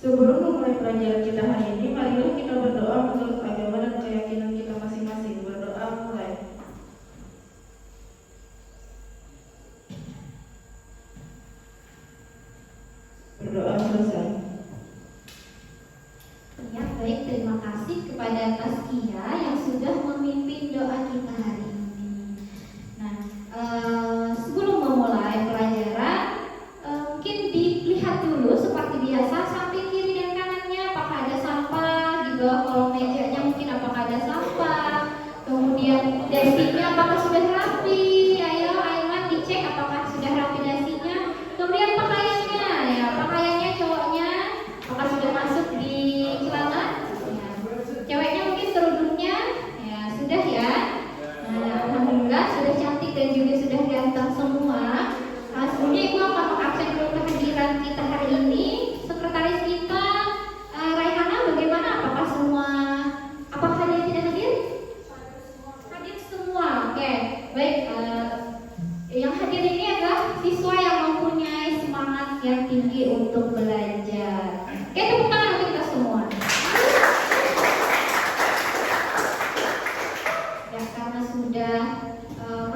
Sebelum memulai pelajaran kita hari ini, marilah kita berdoa menurut agama dan keyakinan kita masing-masing. Berdoa mulai. Berdoa selesai. Ya, baik, terima kasih kepada Taskia yang sudah memimpin doa kita hari ini. Nah, sebelum memulai pelajaran, mungkin dilihat dulu seperti biasa samping kiri dan kanannya apakah ada sampah, di bawah kolong mejanya mungkin apakah ada sampah, kemudian dasinya apakah sudah rapi, ayo Aiman dicek apakah sudah rapi dasinya, kemudian pakaiannya, ya pakaiannya cowoknya apakah sudah masuk di celana, ya. Ceweknya mungkin kerudungnya, ya sudah ya. Nah, alhamdulillah sudah cantik dan juga sudah ganteng semua. Sebelumnya Ibu akan mengabsen dulu kehadiran kita hari ini. Sekretaris kita Raihana, bagaimana? Apakah semua? Apakah dia tidak hadir? Hadir semua. Oke, baik. Yang hadir ini adalah siswa yang mempunyai semangat yang tinggi untuk belajar. Oke, tepuk tangan untuk kita semua. Ya, karena sudah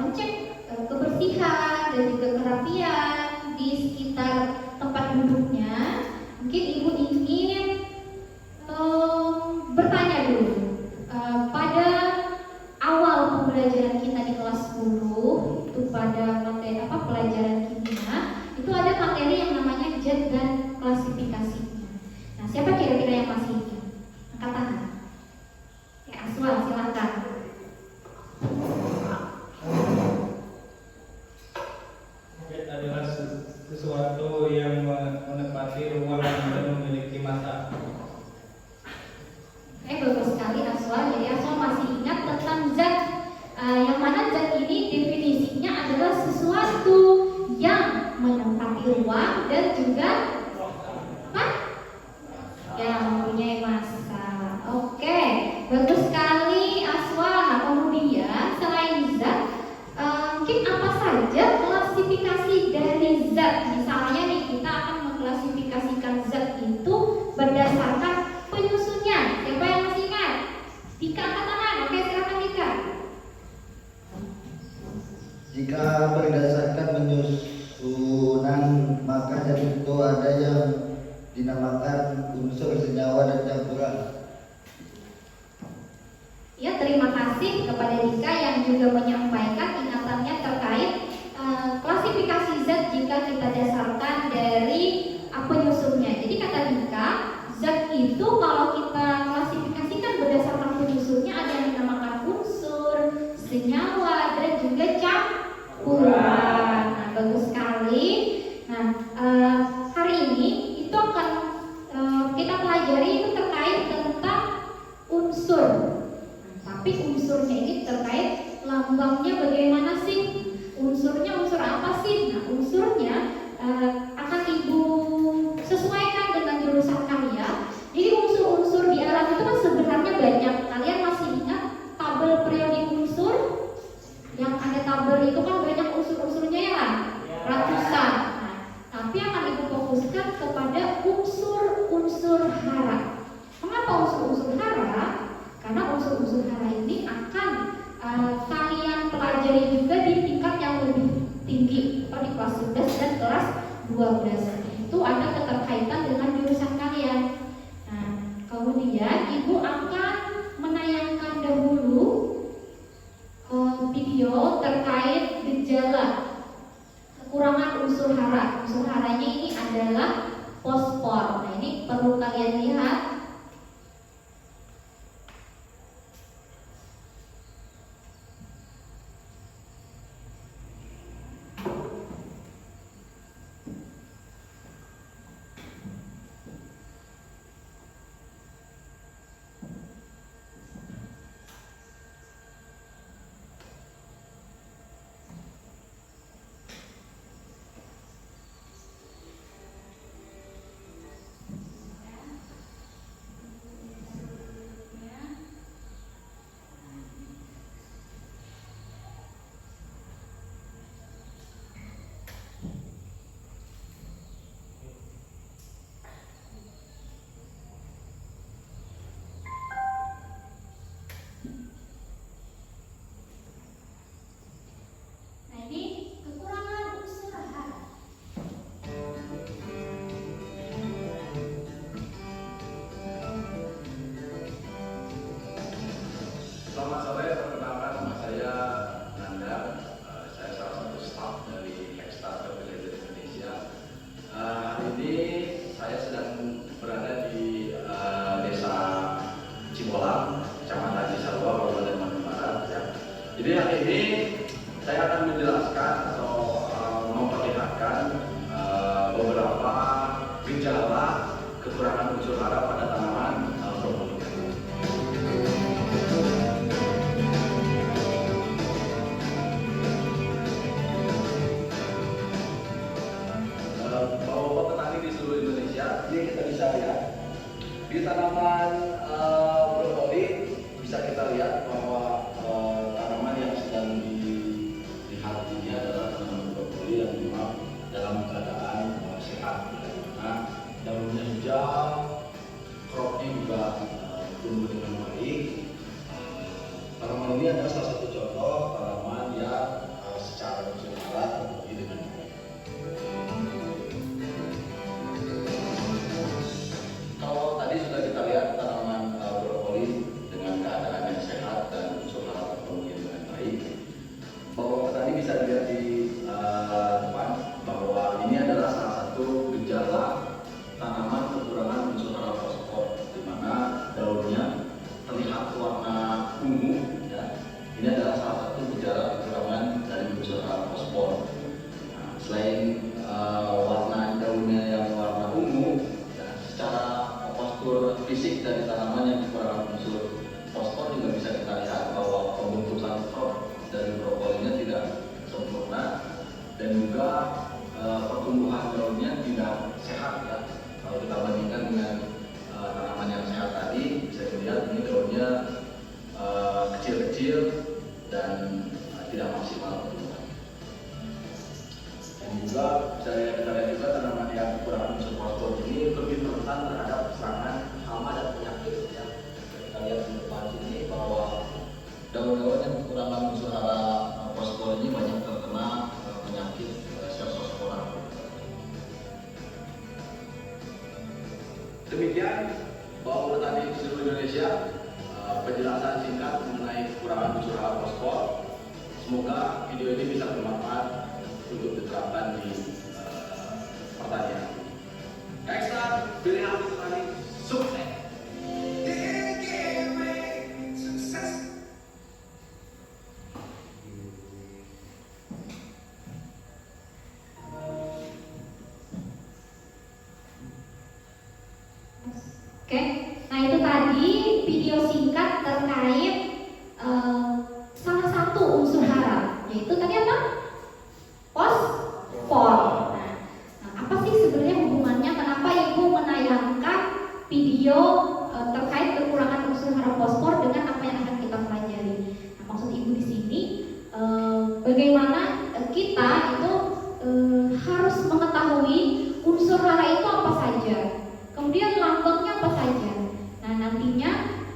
mencek kebersihan dan juga kerapian di sekitar tempat duduknya, mungkin Ibu ingin bertanya dulu. Pada awal pembelajaran kita di kelas 10 itu pada materi pelajaran kimia, itu ada materi yang namanya zat dan klasifikasinya. Nah, siapa kira-kira yang masih ingat? Angkat tangan. Ya, Aswal, silakan. Adalah sesuatu yang menempati ruang dan memiliki masa. Bagus sekali Aswal. Jadi Aswal masih ingat tentang zat, yang mana zat ini definisinya adalah sesuatu yang menempati ruang dan juga apa? Yang mempunyai massa. Oke, bagus sekali Aswal. Nah, kemudian selain zat, mungkin apa saja klasifikasi dari zat? Misalnya nih, kita akan mengklasifikasikan zat itu berdasarkan penyusunnya. Siapa yang masih ingat? Dika, angkat tangan. Oke, silakan Dika. Jika berdasarkan penyusunan, maka dari itu ada yang dinamakan unsur, senyawa, dan campuran. Ya, terima kasih kepada Dika yang juga menyampaikan ingatannya terkait klasifikasi zat jika kita dasarkan dari penyusunnya. Jadi kata Dika, zat itu kalau kita klasifikasikan berdasarkan penyusunnya ada yang dinamakan unsur, senyawa, dan juga campuran. Nah, bagus sekali. Nah, hari ini itu akan kita pelajari itu terkait tentang unsur. Tapi unsurnya ini terkait lambangnya bagaimana sih? Unsurnya unsur apa sih? Nah, unsurnya akan Ibu sesuaikan dengan jurusan kalian. Jadi unsur-unsur di alam itu kan sebenarnya banyak. Kalian masih ingat tabel periodik unsur? Yang ada tabel itu kan banyak unsur-unsurnya ya kan? Ratusan. Nah, tapi akan Ibu fokuskan kepada unsur-unsur hara. Mengapa unsur-unsur hara? Karena unsur-unsur hara ini akan kalian pelajari juga di tingkat yang lebih tinggi, atau di kelas 11 dan kelas 12. Itu ada keterkaitan dengan jurusan kalian. Nah, kemudian Ibu akan menayangkan dahulu video terkait gejala kekurangan unsur hara. Unsur haranya ini adalah fosfor. Nah, ini perlu kalian lihat. ini saya akan menjelaskan atau memperlihatkan beberapa gejala kekurangan unsur hara pada tanaman brokoli. Bapak petani di seluruh Indonesia, ini kita bisa lihat di tanaman brokoli bisa kita lihat bahwa tanaman yang sedang dilihat ini adalah tanaman brokoli yang memang dalam keadaan sehat, karena daunnya hijau, cropnya juga tumbuh dengan baik. Tanaman ini adalah salah satu contoh tanaman yang secara unsur hara terbagi dengan baik. Kalau tadi sudah kita lihat tanaman brokoli dengan keadaan yang sehat dan unsur hara terpenuhi dengan baik, Bapak petani bisa lihat di depan bahwa ini adalah salah satu gejala tanaman kekurangan unsur hara fosfor, di mana daunnya terlihat warna ungu. Ya. Ini adalah salah satu gejala kekurangan dari unsur hara fosfor. Nah, selain warna daunnya yang warna ungu, ya, secara postur fisik dari tanaman yang kekurangan unsur fosfor juga bisa kita lihat bahwa pembentukan crop dari brokolinya tidak sempurna dan juga pertumbuhan daunnya tidak sehat, ya. Kalau kita bandingkan dengan tanaman yang sehat tadi, bisa dilihat ini daunnya kecil-kecil dan tidak maksimal pertumbuhan. Dan juga bisa kita lihat juga tanaman yang kekurangan unsur fosfor ini lebih rentan terhadap serangan hama dan penyakit. Ya. Kita lihat di depan sini bahwa daun-daun yang kekurangan unsur hara fosfor ini banyak terkena penyakit Cercospora. Demikian Bapak petani di seluruh Indonesia, penjelasan singkat mengenai kekurangan unsur hara fosfor. Semoga video ini bisa bermanfaat untuk diterapkan di pertanian. Ekstra pilihan petani sukses. Oke, nah itu tadi video singkat terkait salah satu unsur hara, yaitu tadi apa? Fosfor. Nah, apa sih sebenarnya hubungannya? Kenapa Ibu menayangkan video terkait kekurangan unsur hara fosfor dengan apa yang akan kita pelajari? Nah, maksud Ibu di sini bagaimana kita itu harus mengetahui unsur hara itu apa saja. Kemudian lambangnya apa saja. Nah, nantinya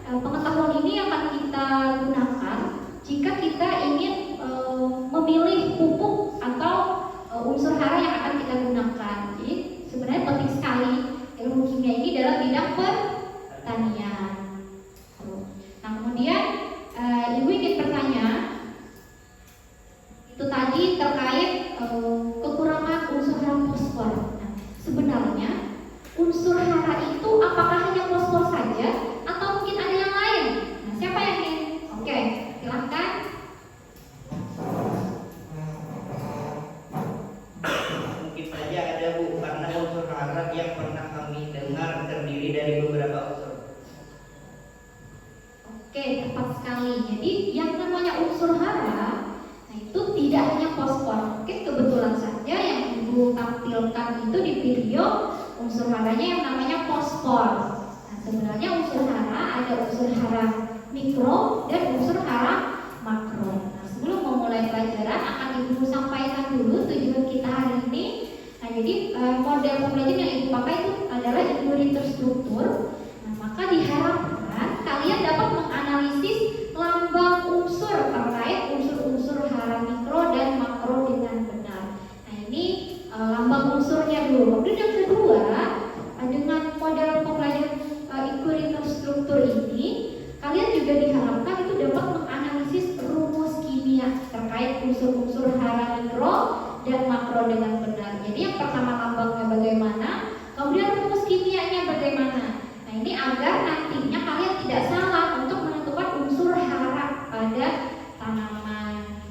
pengetahuan ini akan kita gunakan jika kita ingin memilih pupuk atau unsur hara yang akan kita gunakan. Jadi sebenarnya penting sekali ilmu kimia ini dalam bidang pertanian. Nah, kemudian Ibu ingin bertanya, itu tadi terkait kekurangan unsur hara fosfor. Nah, sebenarnya unsur hara itu apakah hanya fosfor saja atau mungkin ada yang lain? Nah, siapa yang ingin? Oke, silahkan. Mungkin saja ada Bu, karena unsur hara yang pernah kami dengar terdiri dari beberapa unsur. Oke, tepat sekali. Jadi yang namanya unsur hara, nah itu tidak hanya fosfor. Mungkin kebetulan saja yang Ibu tampilkan itu di video unsur haranya yang namanya fosfor. Nah, sebenarnya unsur hara ada unsur hara mikro dan unsur hara makro. Nah, sebelum memulai pelajaran akan Ibu sampaikan dulu tujuan kita hari ini. Nah, jadi model pembelajaran yang Ibu pakai itu adalah inquiry terstruktur. Nah, maka diharapkan kalian dapat menganalisis lambang unsur terkait unsur-unsur hara mikro dan makro dengan benar. Nah, ini lambang unsurnya dulu. Kemudian yang kedua, dengan model pembelajaran inquiry terstruktur ini, kalian juga diharapkan itu dapat menganalisis rumus kimia terkait unsur-unsur hara mikro dan makro dengan benar. Jadi yang pertama lambangnya bagaimana, kemudian rumus kimianya bagaimana. Nah, ini agar nantinya kalian tidak salah untuk menentukan unsur hara pada tanaman.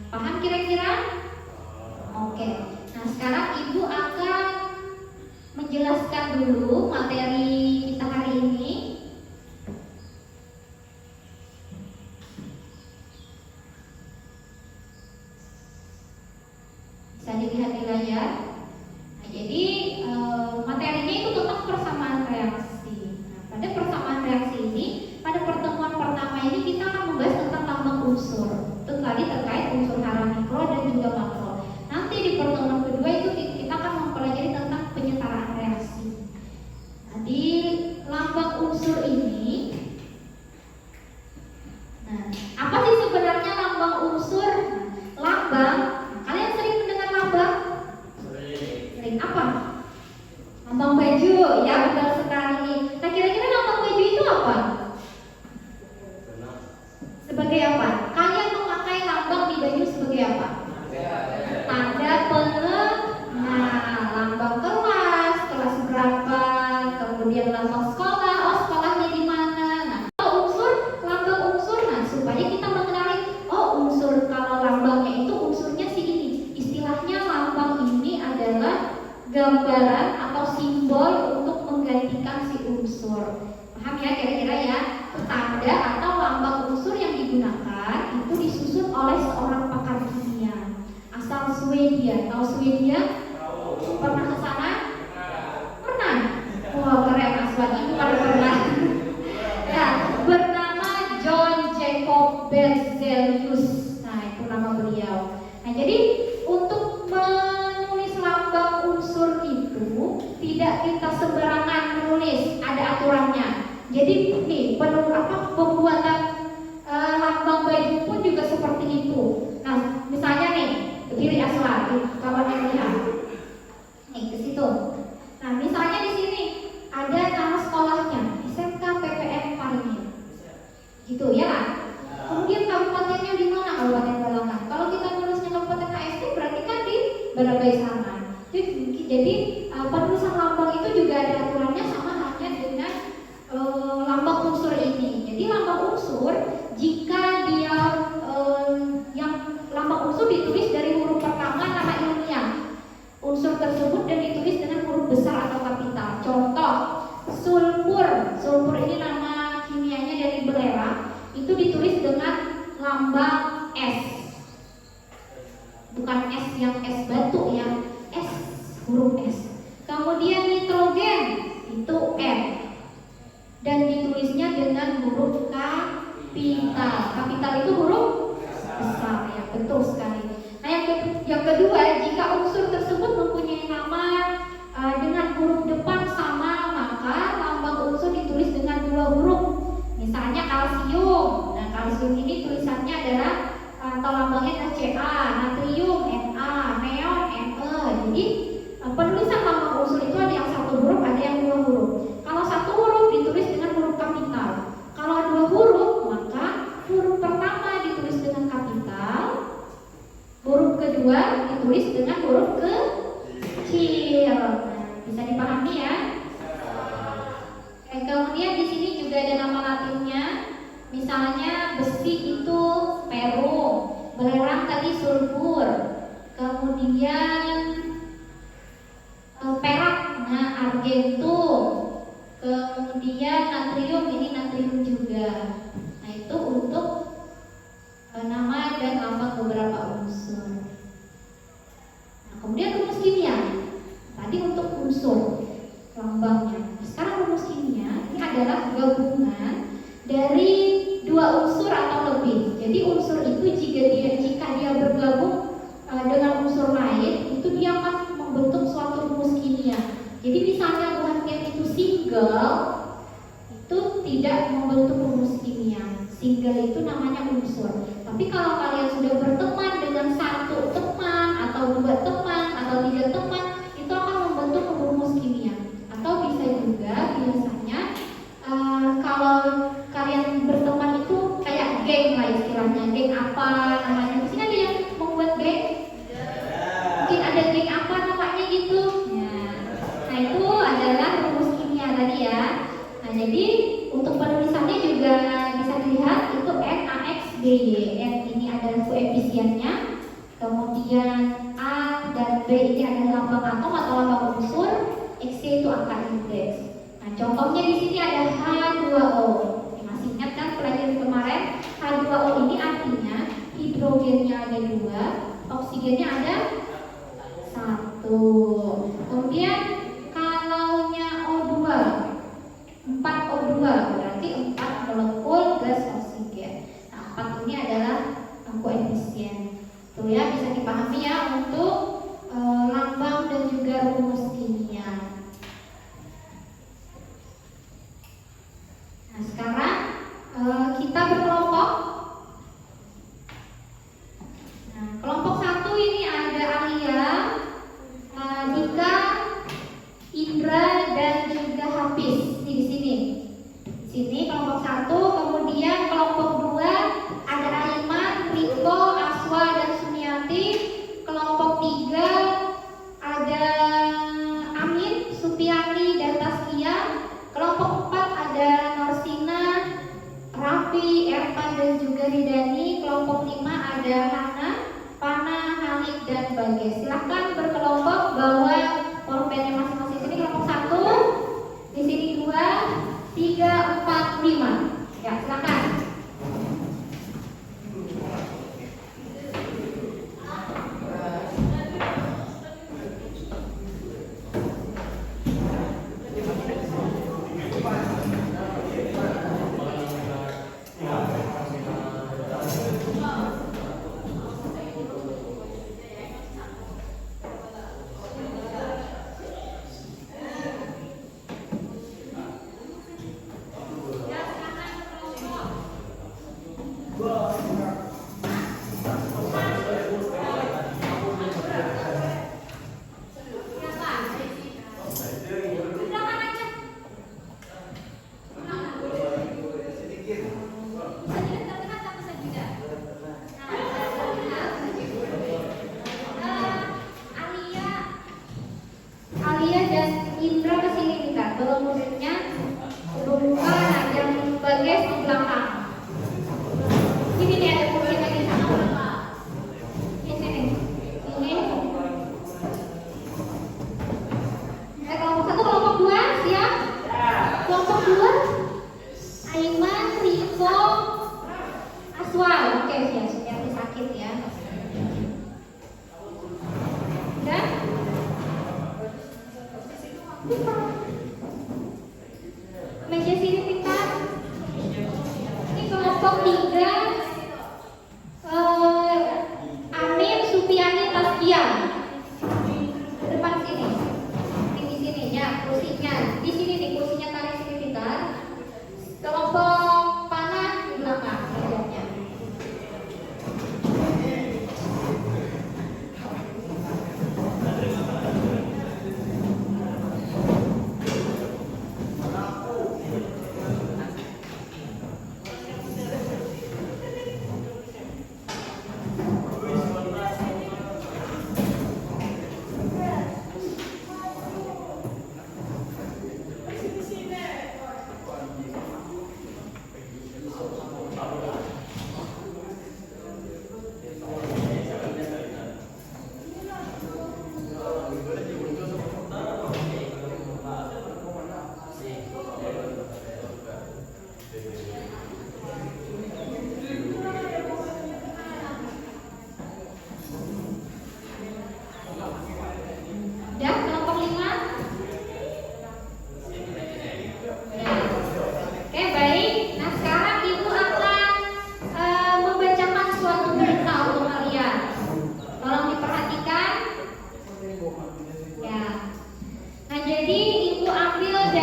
kemudian lambang sekolah, oh sekolahnya di mana. Nah, unsur, lambang unsur, nah supaya kita mengenali, oh unsur kalau lambangnya itu unsurnya si ini. Istilahnya lambang ini adalah gambaran atau simbol untuk menggantikan si unsur. Paham ya kira-kira ya? Tanda atau lambang unsur yang digunakan itu disusun oleh seorang pakar kimia asal Swedia. Tahu Swedia? Pernah ke sana? Pernah? Wah keren Aswan, itu pada pernah. Ya, bernama John Jacob Berzelius. Nah, itu nama beliau. Nah, jadi untuk menulis lambang unsur itu tidak kita sembarangan menulis, ada aturannya. Jadi nih, pembuatan lambang baju pun juga seperti itu. Nah, misalnya nih, berdiri Aswan, kalau lihat. Nih, ke situ. Nah, misalnya di sini ada nama sekolahnya, SMK PPN Parigi. Gitu ya kan? Kemudian kabupatennya di mana? Kabupaten Balangan. Kalau kita nulisnya Kabupaten KST berarti kan di Barabai sana. Jadi penulisan lambang itu juga ada aturannya sama halnya dengan lambang unsur ini. Jadi lambang unsur jika dia yang lambang unsur ditulis dari huruf pertama nama ilmiah unsur tersebut dan ditulis dengan huruf besar atau kapital. Contoh sulfur. Sulfur ini nama kimianya dari belerang. Itu ditulis dengan lambang S. Bukan S yang S batu ya. S, huruf S. Kemudian nitrogen itu M. Dan ditulisnya dengan huruf kapital. Kapital itu huruf besar ya, betul sekali. Nah, yang kedua, jika unsur tersebut mempunyai nama dengan huruf depan sama, maka lambang unsur ditulis dengan 2 huruf. Misalnya kalsium. Nah, kalsium ini tulisannya adalah atau lambangnya Ca, natrium Na, neon Ne. Jadi penulisan lambang unsur itu ada yang 1 huruf, ada yang 2 huruf. Kalau 1 huruf ditulis dengan huruf kapital. Kalau 2 huruf, maka huruf pertama ditulis dengan kapital, huruf kedua ditulis dengan huruf kecil. Nah, bisa dipahami ya? Kemudian di sini juga ada nama latinnya. Misalnya besi itu perum, belerang tadi sulfur, kemudian perak, nah argentum, kemudian natrium ini natrium juga. Nah itu untuk nama dan lambang beberapa unsur. Nah, kemudian rumus kimia. Tadi untuk unsur lambangnya. Sekarang rumus kimia ini adalah gabungan dari 2 unsur atau lebih. Jadi unsur itu jika dia bergabung dengan unsur lain, itu dia akan membentuk suatu rumus kimia. Jadi misalnya bahan itu single, itu tidak membentuk rumus kimia. Single itu namanya unsur. Tapi kalau kalian sudah berteman dengan 1 teman atau 2 teman atau 3 teman, itu akan membentuk rumus kimia. Atau bisa juga biasanya kalau kalian berteman itu kayak geng lah istilahnya. Geng apa namanya? Di sini ada yang membuat geng? Mungkin ada geng apa namanya gitu. Nah itu adalah rumus kimia tadi ya. Nah jadi untuk penulisannya juga bisa dilihat itu NaXBY. N ini adalah koefisiennya. Kemudian A dan B ini adalah lambang atom atau lambang unsur. X itu angka indeks. Nah contohnya di sini ada H2O. Masih ingat kan pelajaran kemarin? H2O ini artinya hidrogennya ada 2, oksigennya ada 1. Kemudian kalaunya O2, 4O2 berarti 4 molekul gas oksigen. Nah 4 ini adalah koefisien. Tuh ya, bisa dipahami ya untuk lambang dan juga rumus kimia. Nah sekarang kita berkelompok. Nah kelompok 1 ini ada Alia, Dika, Indra dan juga Hafiz. Di sini. Sini kelompok 1, kemudian kelompok 2 ada Aiman, Riko, Aswa dan Sumiati. Kelompok 3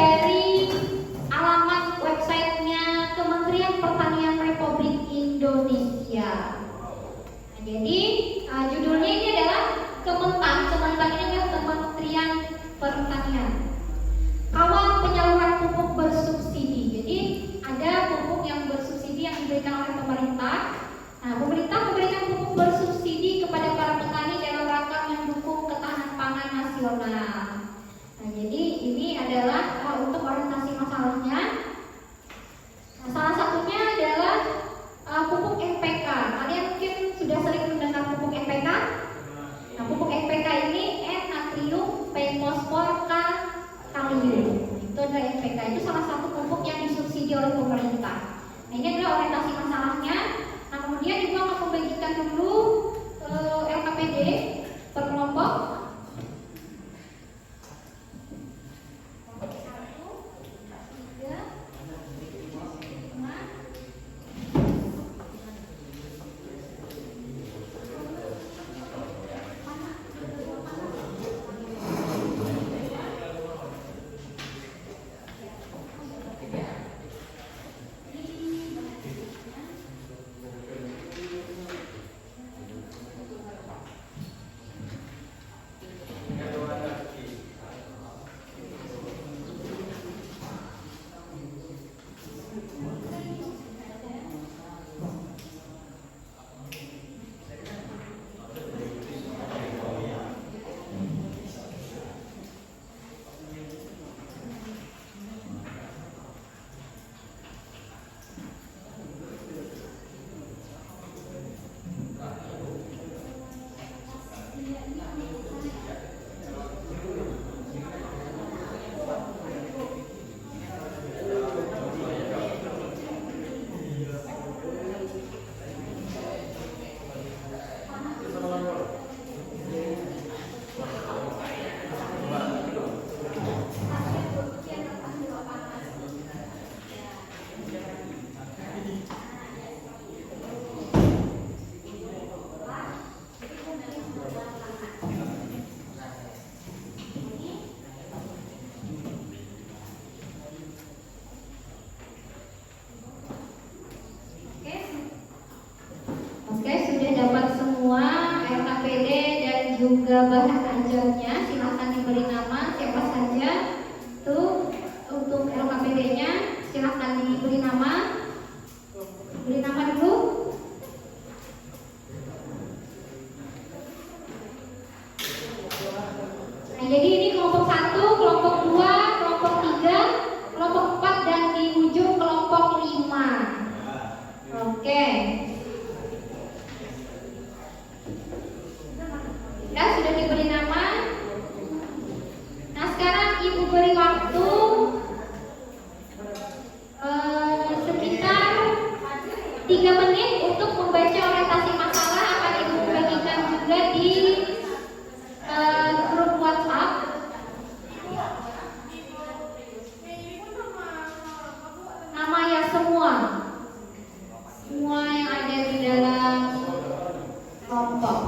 dari alamat websitenya Kementerian Pertanian Republik Indonesia. Nah, jadi judulnya ini adalah Kementan ini adalah Kementerian Pertanian. Kawal penyaluran pupuk bersubsidi. Jadi ada pupuk yang bersubsidi yang diberikan oleh pemerintah. Nah, pemerintah memberikan pupuk bersubsidi kepada para petani dalam rangka mendukung ketahanan pangan nasional. Nah, jadi ini adalah untuk orientasi masalahnya. Nah, salah satunya adalah pupuk NPK. Kalian mungkin sudah sering mendengar pupuk NPK. Nah, pupuk NPK ini N-natrium, P-fosfor, K-kalium. Itu adalah NPK. Itu salah satu pupuk yang disubsidi oleh pemerintah. Nah, ini adalah orientasi masalahnya. Nah, kemudian Ibu akan membagikan dulu LKPD per kelompok. Juga bahan ajarnya, silakan diberi nama siapa saja. Tuh untuk LKPD-nya silakan diberi nama. Beri nama dulu. Nah, jadi ini kelompok 1, kelompok 2, kelompok 3, kelompok 4 dan di ujung kelompok 5. Oke. Ya, sudah diberi nama. Nah, sekarang Ibu beri waktu sekitar 3 menit untuk membaca orientasi masalah. Akan Ibu bagikan juga di grup WhatsApp. Nama ya semua yang ada di dalam kelompok.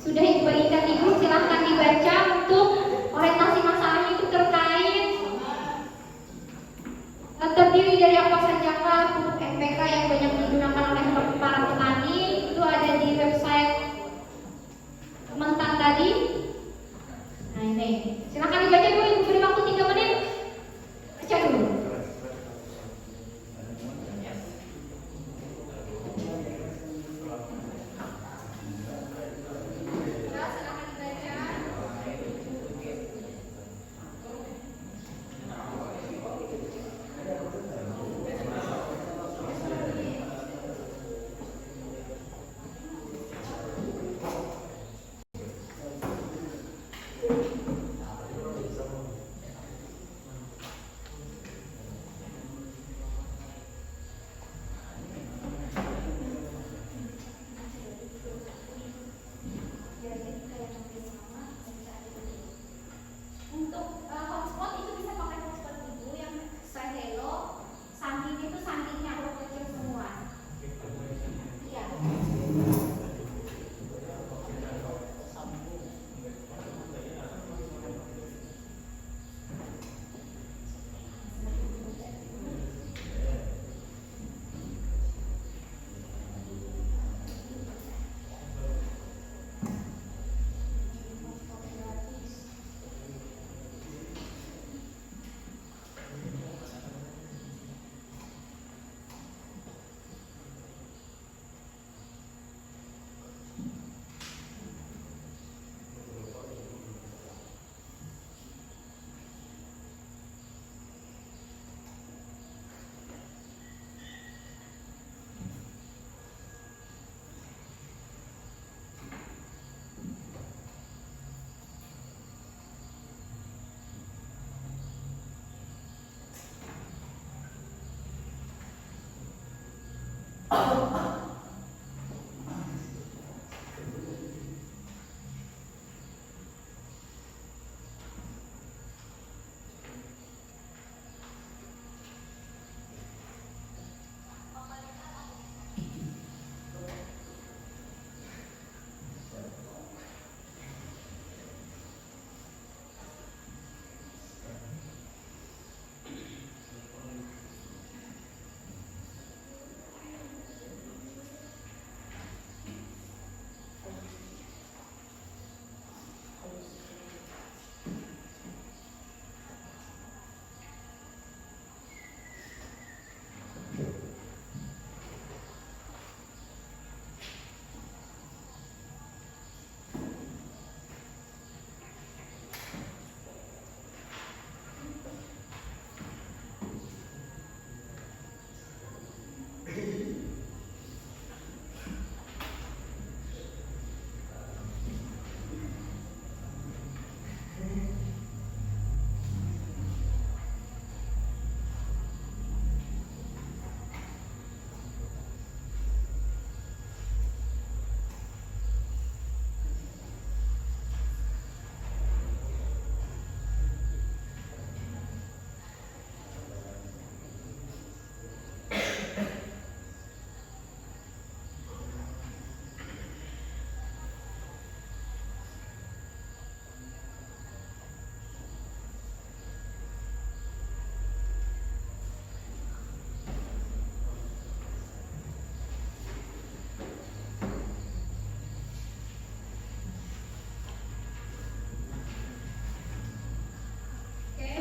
Sudah diberikan Ibu, silahkan dibaca untuk orientasi masalahnya itu terkait terdiri dari apa saja pupuk NPK yang banyak digunakan oleh para petani. Itu ada di website Kementan tadi. Nah, ini silahkan dibaca Bu. Ibu beri waktu 3 menit. Baca dulu.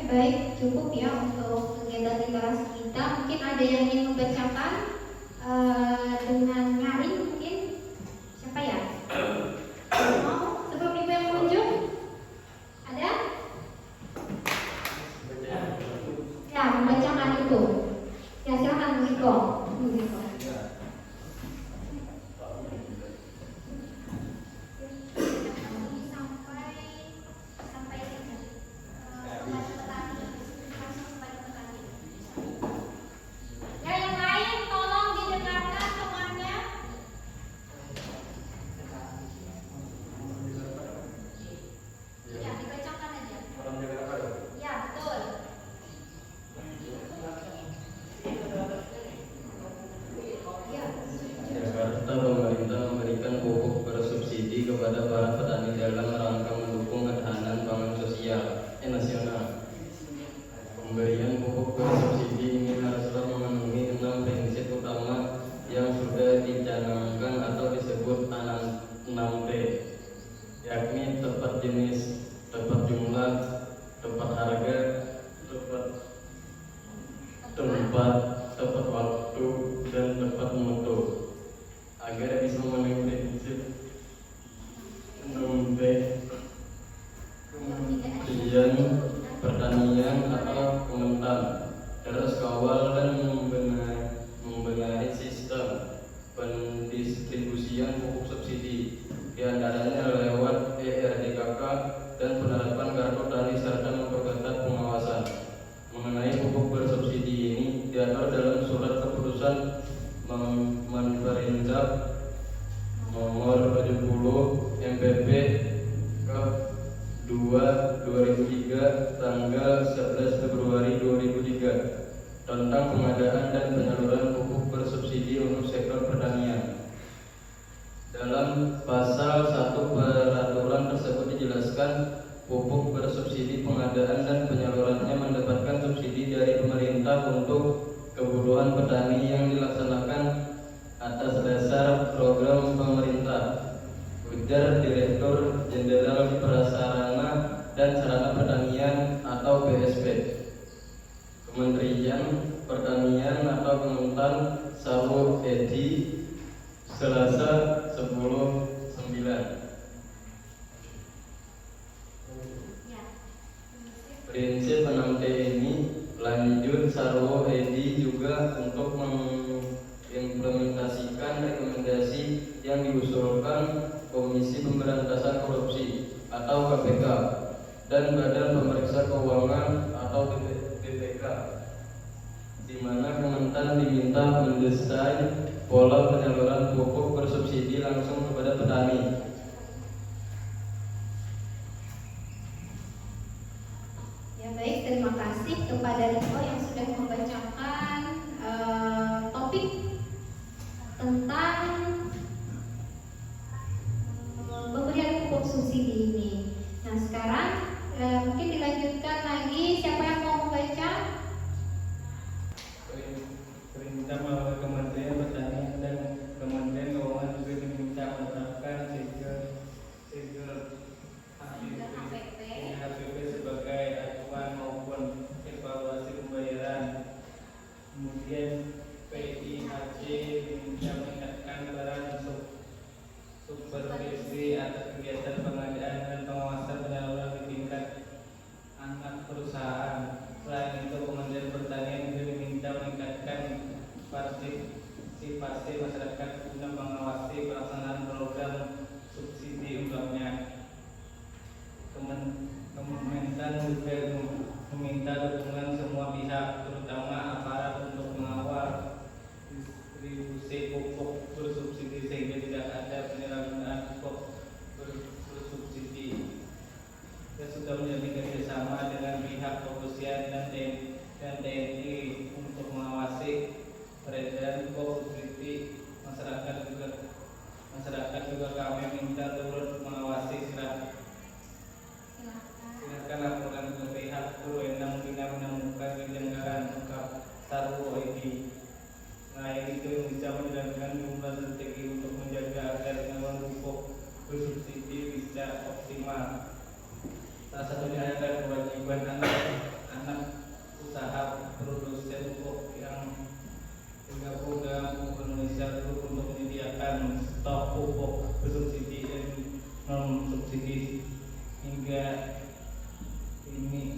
Baik, cukup ya untuk kegiatan literasi kita. Mungkin ada yang ingin membacakan dengan nyaring mungkin. Siapa ya? Mau sebelum ibu yang menunjuk? Ada? Ya, membacakan itu. Ya, silakan Bu Iko. Bu Iko. Ya, yang lain tolong didengarkan semuanya. Ya, dibacakan aja. Ya, betul. Ya. Jakarta, pemerintah memberikan pupuk bersubsidi kepada para petani dalam rangka mendukung ketahanan pangan sosial nasional. Pemberian pupuk bersubsidi ini haruslah memenuhi 6 prinsip utama yang sudah dicanangkan atau disebut 6T, yakni tepat jenis, tepat jumlah, tepat harga, tepat tempat, tepat waktu, dan tepat mutu. Agar bisa memenuhi prinsip 6T, kementerian pertanian atau Kementan terus kawal dan membenahi sistem pendistribusian pupuk subsidi, diantaranya lewat ERDKK dan penerapan kartu tani serta memperketat pengawasan. Mengenai pupuk bersubsidi ini diatur dalam surat keputusan Menperintah nomor 70 MPP ke 2/2003 tanggal 11 Februari 2003 tentang pengadaan dan penyaluran pupuk bersubsidi untuk sektor pertanian. Dalam pasal 1 peraturan tersebut dijelaskan pupuk bersubsidi pengadaan dan penyalurannya mendapatkan subsidi dari pemerintah untuk kebutuhan petani yang dilaksanakan atas dasar program pemerintah, ujar Direktur Jenderal Prasarana dan Sarana Pertanian atau BSP, Kementerian Pertanian atau Kementan, Sawu Edi, Selasa 10/9. Prinsip 6T ini lanjut Sarwo Edi juga untuk mengimplementasikan rekomendasi yang diusulkan Komisi Pemberantasan Korupsi atau KPK dan Badan Pemeriksa Keuangan atau BPK, di mana Kementan diminta mendesain pola penyaluran pupuk bersubsidi langsung kepada petani. Ya baik, terima kasih kepada Riko yang sudah membacakan topik tentang pemberian pupuk subsidi ini. Nah sekarang mungkin dilanjutkan lagi, siapa yang mau membaca? Perintah melalui Kementerian Pertanian dan Kementerian Keuangan juga diminta menetapkan HPP sebagai acuan maupun evaluasi pembayaran. Kemudian PIHC diminta meningkatkan peran supervisi atas kegiatan pengadaan dan pengawasan penyaluran di tingkat anak perusahaan. Selain itu, Kementerian Pertanian juga diminta meningkatkan partisipasi masyarakat guna mengawasi pelaksanaan program subsidi umpamanya. Kementan juga meminta dukungan semua pihak, terutama aparat, untuk mengawal distribusi pupuk bersubsidi sehingga tidak ada penyalahgunaan pupuk bersubsidi. Kita sudah menjalin kerjasama dengan pihak kepolisian dan TNI untuk mengawasi peredaran pupuk subsidi. Masyarakat juga kami minta turut mengawasi. Silakan laporan ke pihak berwenang guna menemukan kejanggalan Sarwo ini. Selain itu bisa menjalankan jumlah strategi untuk menjaga agar penyaluran pupuk bersubsidi bisa optimal. Salah satunya adalah kewajiban anak usaha produsen pupuk yang tergabung dalam Pupuk Indonesia Group untuk menyediakan stok pupuk bersubsidi dan non subsidi hingga ini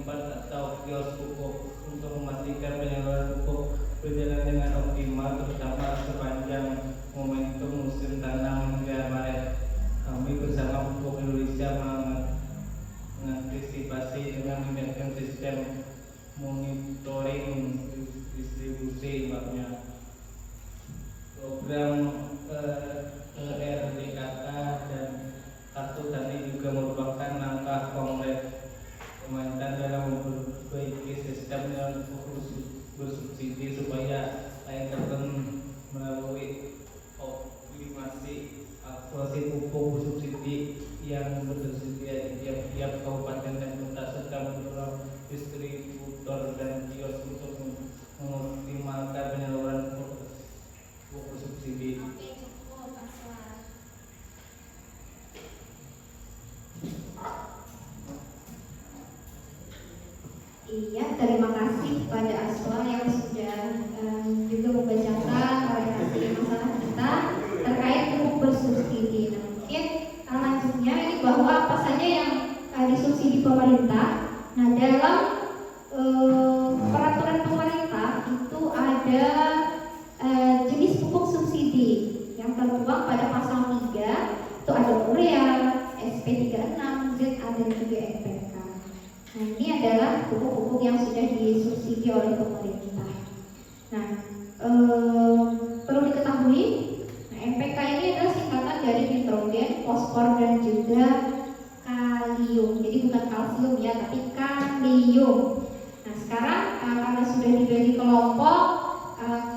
4 atau kios pupuk untuk memastikan penyaluran pupuk berjalan dengan optimal, terutama sepanjang momentum musim tanam hingga Maret. Kami bersama Pupuk Indonesia mengantisipasi dengan meningkatkan sistem monitoring distribusi maknya. Program RDKK dan Kartu Tani juga merupakan langkah konkret Kementan dalam memperbaiki sistem yang bersubsidi supaya layak terkena melalui optimasi alokasi pupuk bersubsidi yang tersedia di tiap-tiap kabupaten dan kota serta mendorong distributor dan kios untuk mengoptimalkan penyaluran pupuk bersubsidi. Oke, cukup, Aswar. Iya, terima kasih pada Aswar yang sudah juga membacakan orientasi masalah kita terkait pupuk bersubsidi. Nah, mungkin lanjutnya ini bahwa apa saja yang disubsidi pemerintah. Nah, dalam peraturan pemerintah itu ada jenis pupuk subsidi yang tertuang pada pasal 3. Itu ada urea, SP36, ZA dan juga NPK. Nah, ini adalah pupuk-pupuk yang sudah disubsidi oleh pemerintah. Nah, perlu diketahui, NPK ini adalah singkatan dari nitrogen, fosfor dan juga kalium. Jadi bukan kalsium ya, tapi kalium. Nah, sekarang karena sudah dibagi kelompok,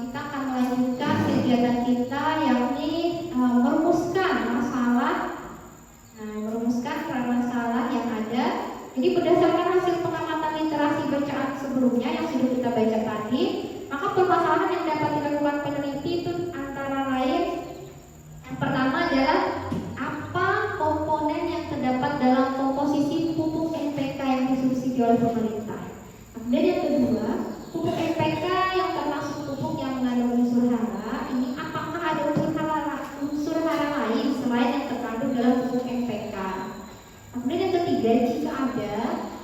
kita akan melanjutkan kegiatan kita, yakni merumuskan masalah yang ada. Jadi berdasarkan hasil pengamatan literasi bacaan sebelumnya yang sudah kita baca tadi, maka permasalahan yang dapat dilakukan peneliti itu antara lain, yang pertama adalah apa komponen yang terdapat dalam komposisi pupuk NPK yang disubsidi oleh pemerintah. Kemudian yang kedua, pupuk NPK yang termasuk pupuk yang mengandung unsur hara, ini apakah ada unsur hara lain selain yang terkandung dalam pupuk NPK. Kemudian yang ketiga, jika ada,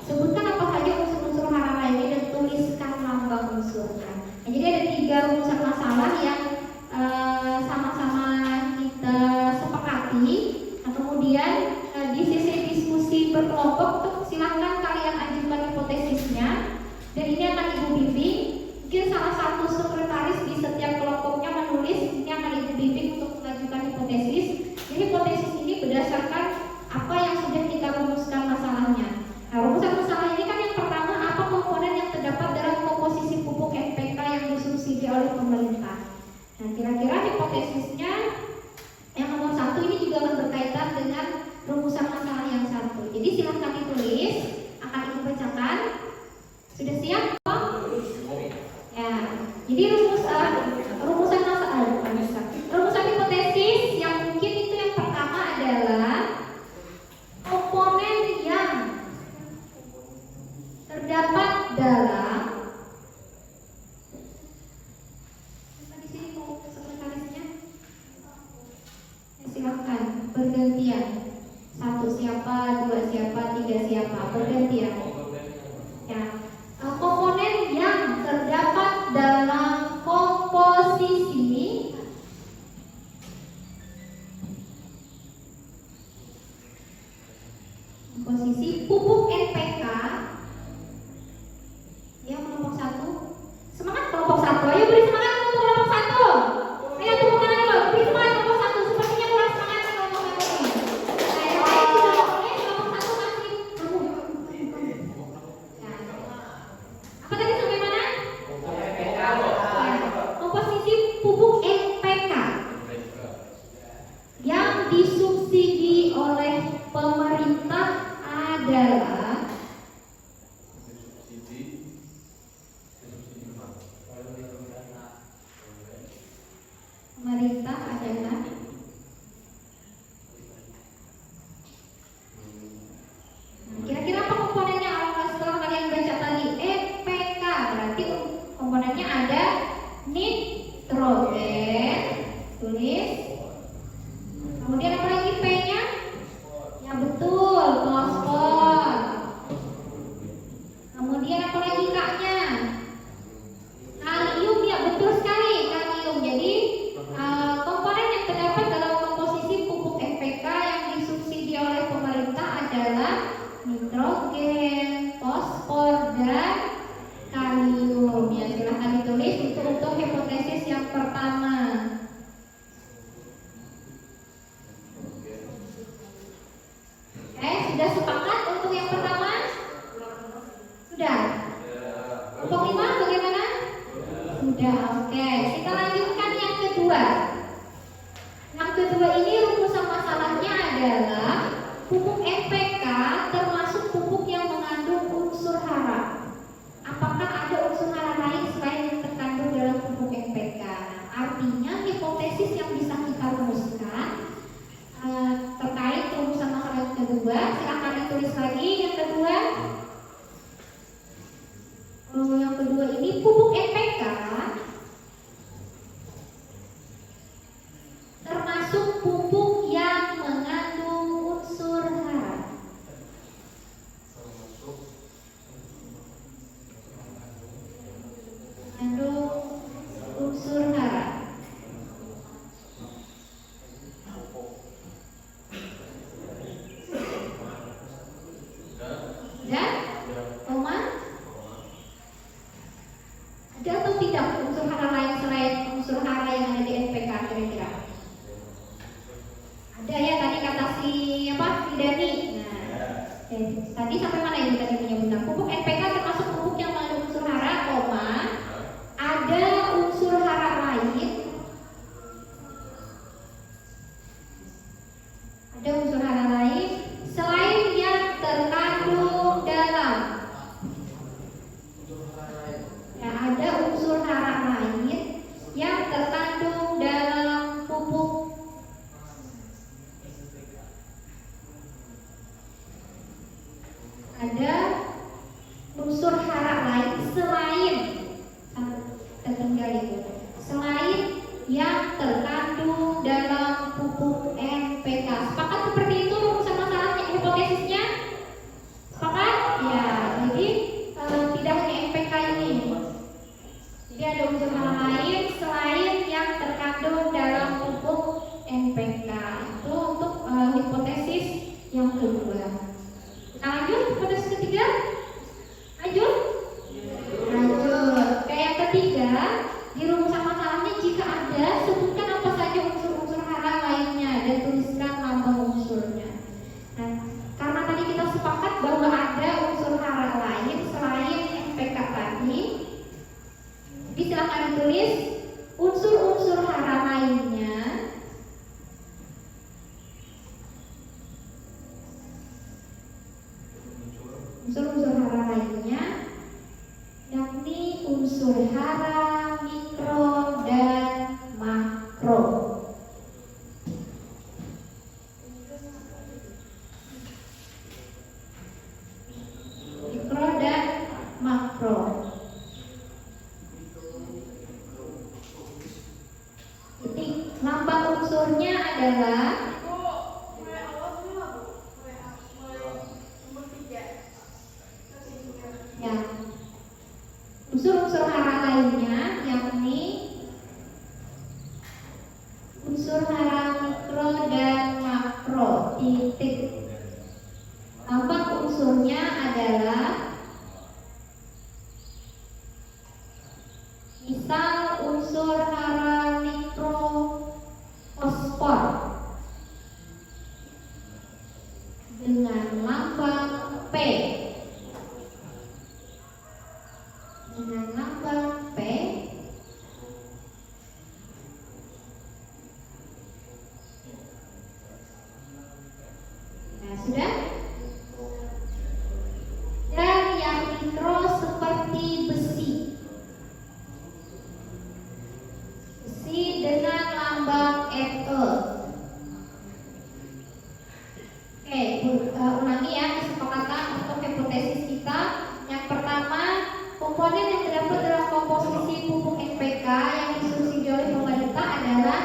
sebutkan apa saja unsur-unsur hara lainnya dan tuliskan lambang unsurnya. Nah, jadi ada 3 rumusan masalah Siap? Ya. Jadi rumusan masalah, rumusan hipotesis yang mungkin itu yang pertama adalah komponen yang terdapat dalam di sini sekretarisnya. Silakan bergantian. 1 siapa, 2 siapa, 3 siapa, bergantian. Ya. Komponen yang terdapat dalam komposisi pupuk NPK. Ya, kelompok 1. Semangat kelompok 1. Ayo beri semangat untuk kelompok 1. Ayo tepuk tangan dulu. Beri semangat kelompok 1. Sepertinya kurang semangat kelompok 1 ini. Nah, yang lain juga boleh. Kelompok 1 masih. Ya. Apa tadi sampai mana? Ya. Komposisi pupuk NPK yang disubsidi oleh pemerintah adalah kira-kira apa komponennya? Setelah kalian baca tadi NPK, berarti komponennya ada nitrogen, tulis. Kemudian apa lagi P-nya? Ya betul, fosfor. Kemudian apa lagi K-nya? Kalium, ya betul sekali, kalium. Jadi komponen yang terdapat dalam komposisi pupuk NPK yang disubsidi oleh pemerintah adalah nitrogen, fosfor, dan kalium. Ya, silahkan ditulis untuk hipotesis yang pertama. Sudah sepakat untuk yang pertama? Sudah? Kelompok 5 bagaimana? Sudah, oke. Kita lanjutkan yang kedua. Yang kedua ini rumusan masalahnya adalah pupuk NPK termasuk pupuk yang mengandung unsur hara. Apakah ada unsur hara lain selain yang terkandung dalam pupuk NPK? Artinya hipotesis yang bisa kita rumuskan terkait rumusan masalah yang kedua. Silakan ditulis lagi yang kedua. Yang kedua ini pupuk NPK termasuk pupuk yang mengandung unsur hara. Mengandung unsur hara. Ya? Koma? Ada atau tidak unsur hara lain selain unsur hara yang ada di NPK kira-kira? Ada ya, tadi kata si Dani. Nah, tadi sampai mana ini tadi menyebutkan pupuk NPK termasuk pupuk yang mengandung unsur hara, koma. Ada unsur hara lain. Ada unsur hara lain selain yang terkandung dalam. Ya, ada unsur hara lain yang terkandung dalam pupuk. Ada unsur hara lain selain tertinggal itu, selain yang terkandung dalam pupuk NPK. Sepakat seperti itu rumusan masalahnya, hipotesisnya? Sepakat? Ya, jadi tidak hanya NPK ini. Jadi ada unsur hara lain selain yang terkandung dalam pupuk NPK. Itu untuk hipotesis yang kedua. Nah, lanjut hipotesis ketiga. Lanjut. Lanjut. Kayak ketiga, di rumusan masalahnya jika ada, sebutkan apa saja unsur-unsur hara lainnya dan tuliskan lambang unsurnya. Nah, karena tadi kita sepakat bahwa ada unsur hara lain selain NPK tadi, jadi silakan ditulis unsur-unsur hara lainnya. Unsur-unsur hara lainnya unsur hara, mikro, dan makro. Mikro dan makro. Jadi lambang unsurnya adalah ya unsur-unsur hara lainnya, yakni unsur hara mikro dan makro. Titik. Lambang unsurnya adalah misal unsur hara mikro fosfor dengan lambang P. Dengan lambang P, nah sudah. Dan yang mikro seperti besi. Besi dengan lambang Fe. Oke, ulangi ya kesepakatan untuk hipotesis kita. Yang pertama, komponen yang terdapat dalam komposisi pupuk NPK yang disubsidi oleh pemerintah adalah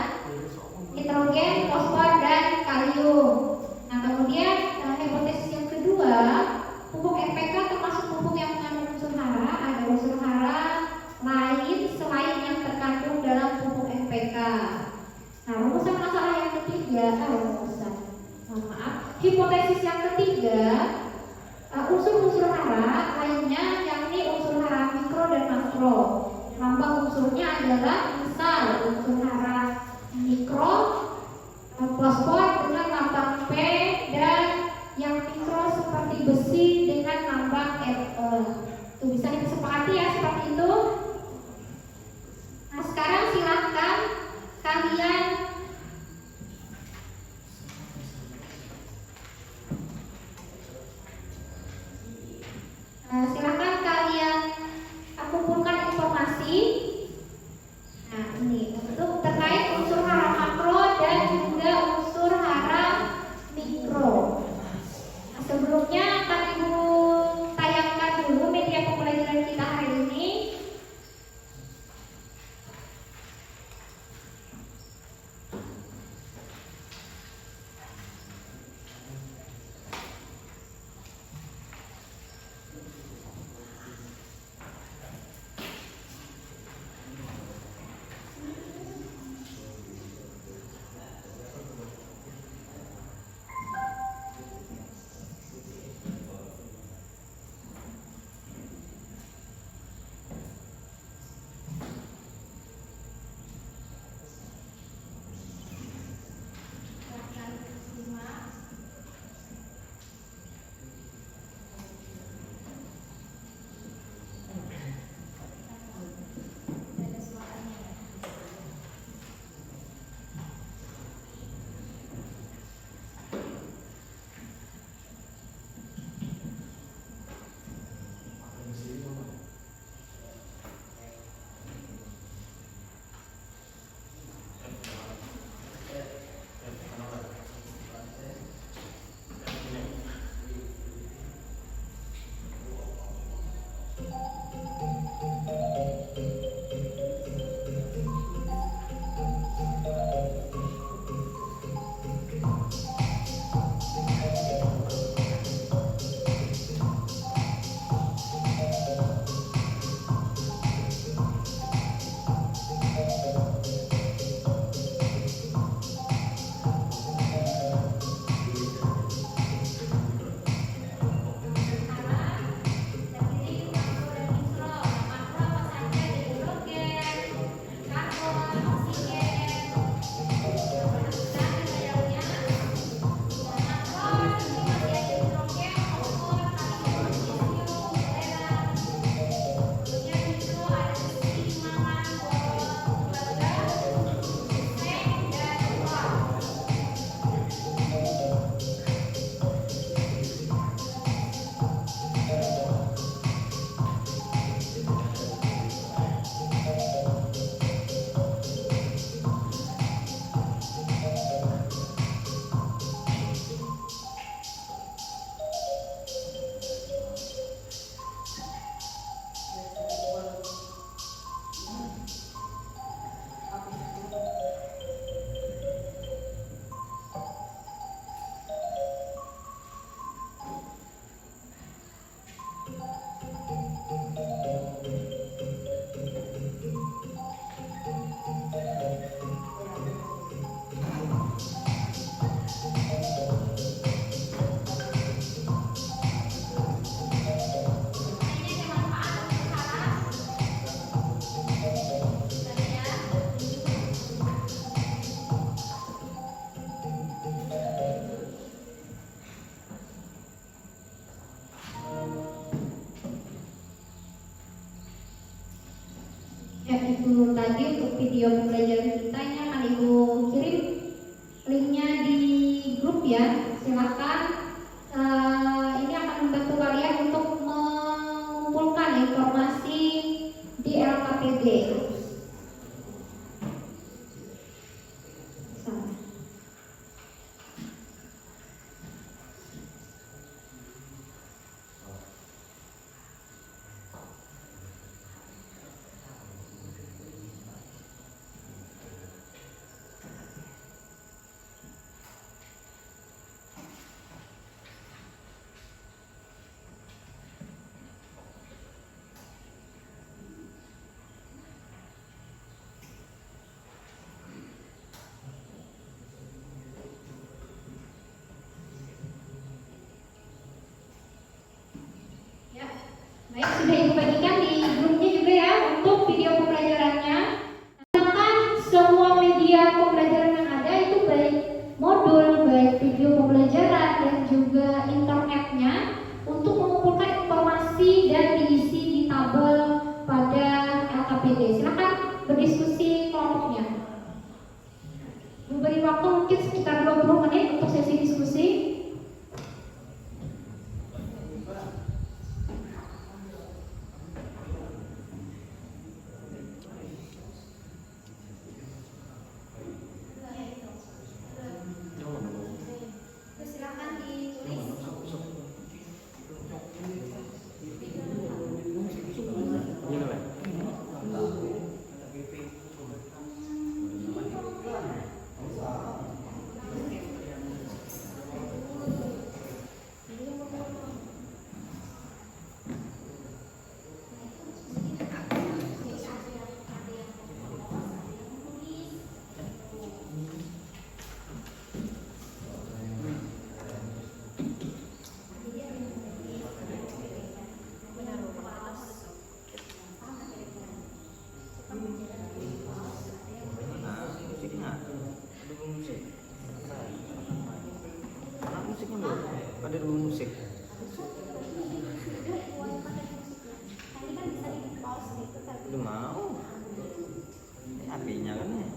nitrogen, fosfor, dan kalium. Nah, kemudian hipotesis yang kedua, pupuk NPK termasuk pupuk yang mengandung unsur hara. Ada unsur hara lain selain yang terkandung dalam pupuk NPK. Nah, rumusan masalah yang ketiga, hipotesis yang ketiga, unsur-unsur hara lainnya yakni unsur hara mikro dan makro. Lambang unsurnya adalah misal unsur hara mikro fosfor dengan lambang P, dan yang mikro seperti besi dengan lambang Fe. Tuh bisa disepakati ya seperti itu. Nah, sekarang silakan kalian kumpulkan informasi. Nah, ini untuk terkait unsur hara makro dan juga unsur hara mikro. Nah, sebelumnya akan Ibu tayangkan dulu media pembelajaran kita hari ini. Ya, itu tadi untuk video pembelajaran kita. Ini akan Ibu kirim linknya di grup ya. Silakan. Ini akan membantu kalian untuk mengumpulkan informasi di LKPD. Baik, sudah Ibu bagikan di grupnya juga ya untuk video pembelajarannya. Silakan semua media pembelajaran yang ada itu baik modul, baik video pembelajaran dan juga internetnya untuk mengumpulkan informasi dan diisi di tabel pada LKPD. Silakan berdiskusi kelompoknya. Beri waktu mungkin sekitar 20 menit untuk sesi diskusi. Ada dua musik. Udah mau. Apinya kan ya.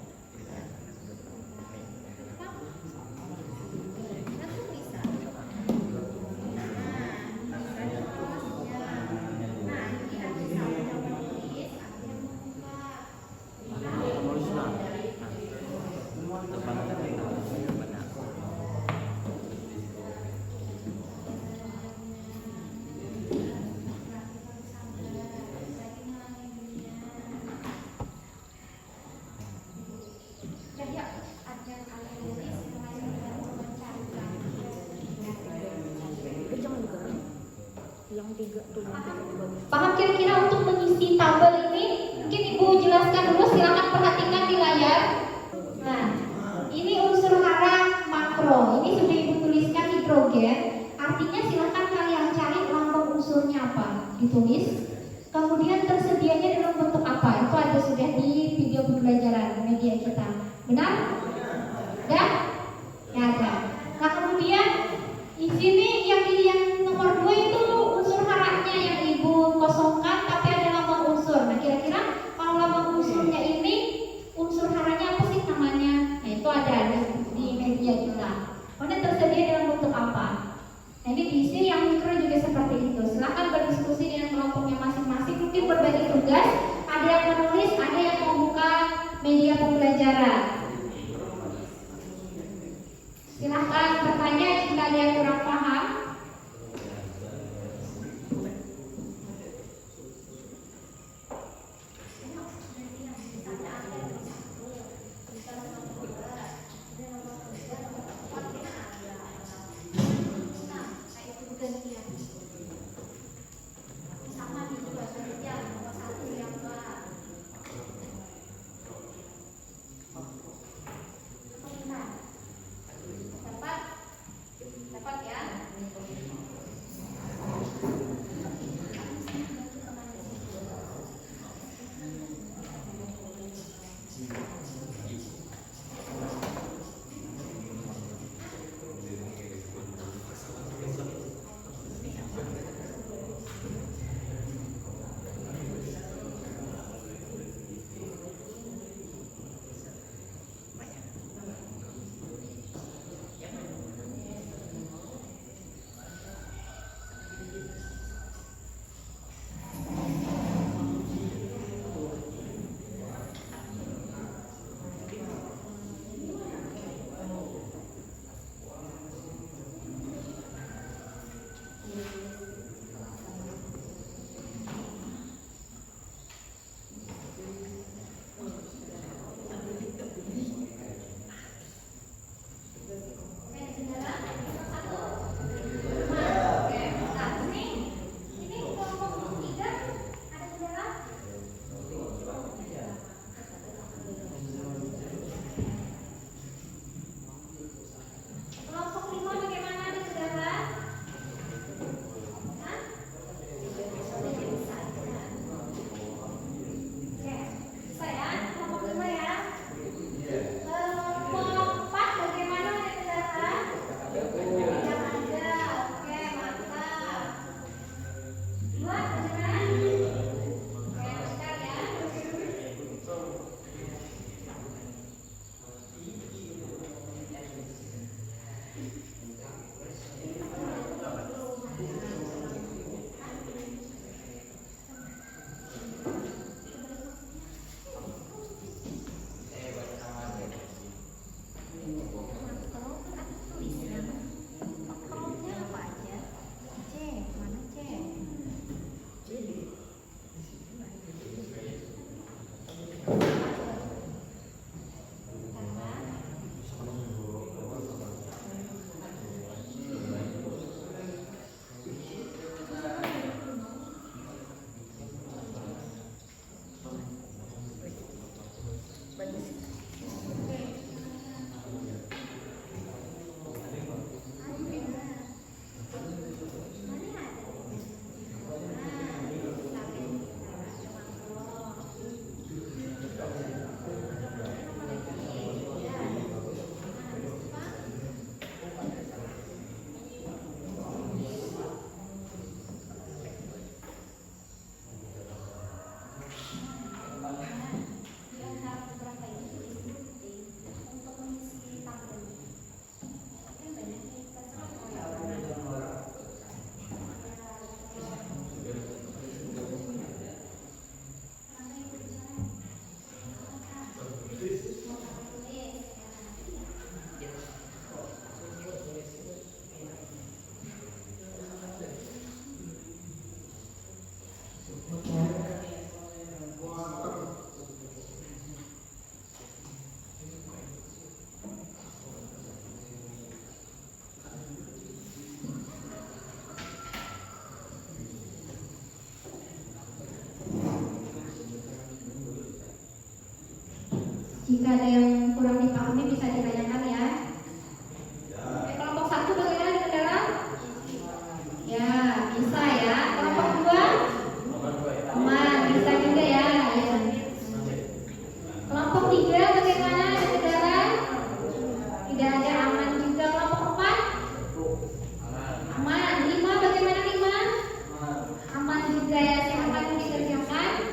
Paham kira-kira untuk mengisi tabel ini? Mungkin Ibu jelaskan dulu, silakan perhatikan di layar. Nah, ini unsur hara makro. Ini sudah Ibu tuliskan hidrogen. Artinya silakan kalian cari lambang unsurnya apa, ditulis. Kemudian tersedianya dalam bentuk apa? Itu ada sudah di video pembelajaran media kita. Benar? Ya? Ya ada. Nah, kemudian di sini yang nomor 2 itu unsur haranya yang Ibu kosongkan, tapi ada lambang unsur. Nah, kira-kira kalau lambang unsurnya ini unsur haranya apa sih namanya? Nah, itu ada di media kita. Kemudian tersedia dalam bentuk apa? Nah, ini diisi yang mikro juga seperti itu. Silakan berdiskusi dengan kelompoknya masing-masing. Mungkin berbagi tugas. Ada yang menulis, ada yang membuka media pembelajaran. Silahkan bertanya jika ada yang kurang paham. Jika ada yang kurang dipahami bisa ditanyakan ya. Oke, kelompok 1 bagaimana dengan dalam? Ya, bisa ya. Kelompok 2? Aman, bisa juga ya. Ya. Kelompok 3 bagaimana dengan dalam? Tidak ada, aman juga. Kelompok 4? Aman. 5 bagaimana 5? Aman juga ya. Silakan dikerjakan.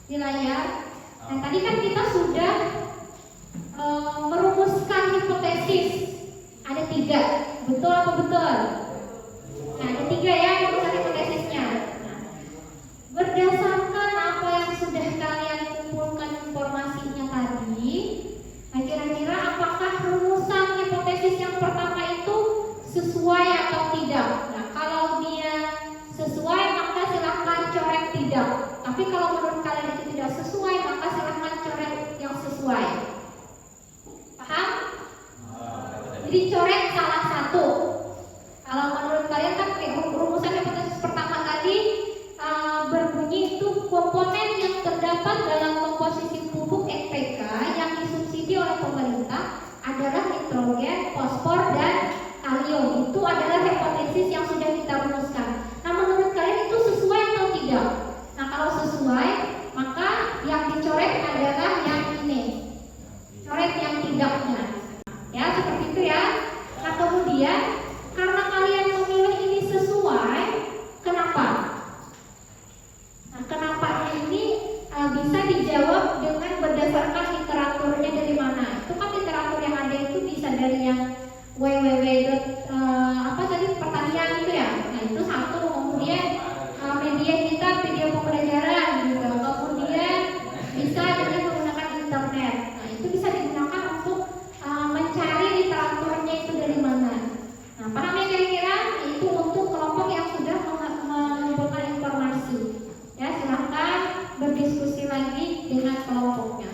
di layar. Nah, tadi kan kita sudah merumuskan hipotesis. Ada 3, betul apa betul? Nah, ada 3 ya rumusan hipotesisnya. Nah, berdasarkan apa yang sudah kalian kumpulkan informasinya tadi, nah kira-kira apakah rumusan hipotesis yang pertama itu sesuai atau tidak? Nah, kalau dia sesuai maka silahkan coret tidak. Tapi kalau menurut kalian itu tidak sesuai maka silahkan coret yang sesuai. Paham? Jadi coret salah satu. Kalau menurut kalian kan rumusan hipotesis pertama tadi berbunyi itu komponen yang terdapat dalam komposisi pupuk NPK yang disubsidi oleh pemerintah adalah nitrogen, fosfor, dan kalium. Itu adalah hipotesis yang sudah kita rumuskan. Nah, menurut kalian itu sesuai atau tidak? Nah, kalau sesuai, maka yang dicoret adalah yang ini. Coret yang tidaknya. Ya, seperti itu ya. Nah, kemudian karena kalian memilih ini sesuai, kenapa? Nah, kenapa ini bisa dijawab dengan berdasarkan literaturnya dari mana? Itu kan literatur yang ada itu bisa dari yang pertanian itu ya. Nah, itu satu. Kemudian media kita video pembelajaran gitu. Kemudian bisa dengan menggunakan internet. Nah, itu bisa digunakan untuk mencari literaturnya itu dari mana. Nah, paham ya kira-kira? Itu untuk kelompok yang sudah mengumpulkan informasi. Ya, silahkan berdiskusi lagi dengan kelompoknya.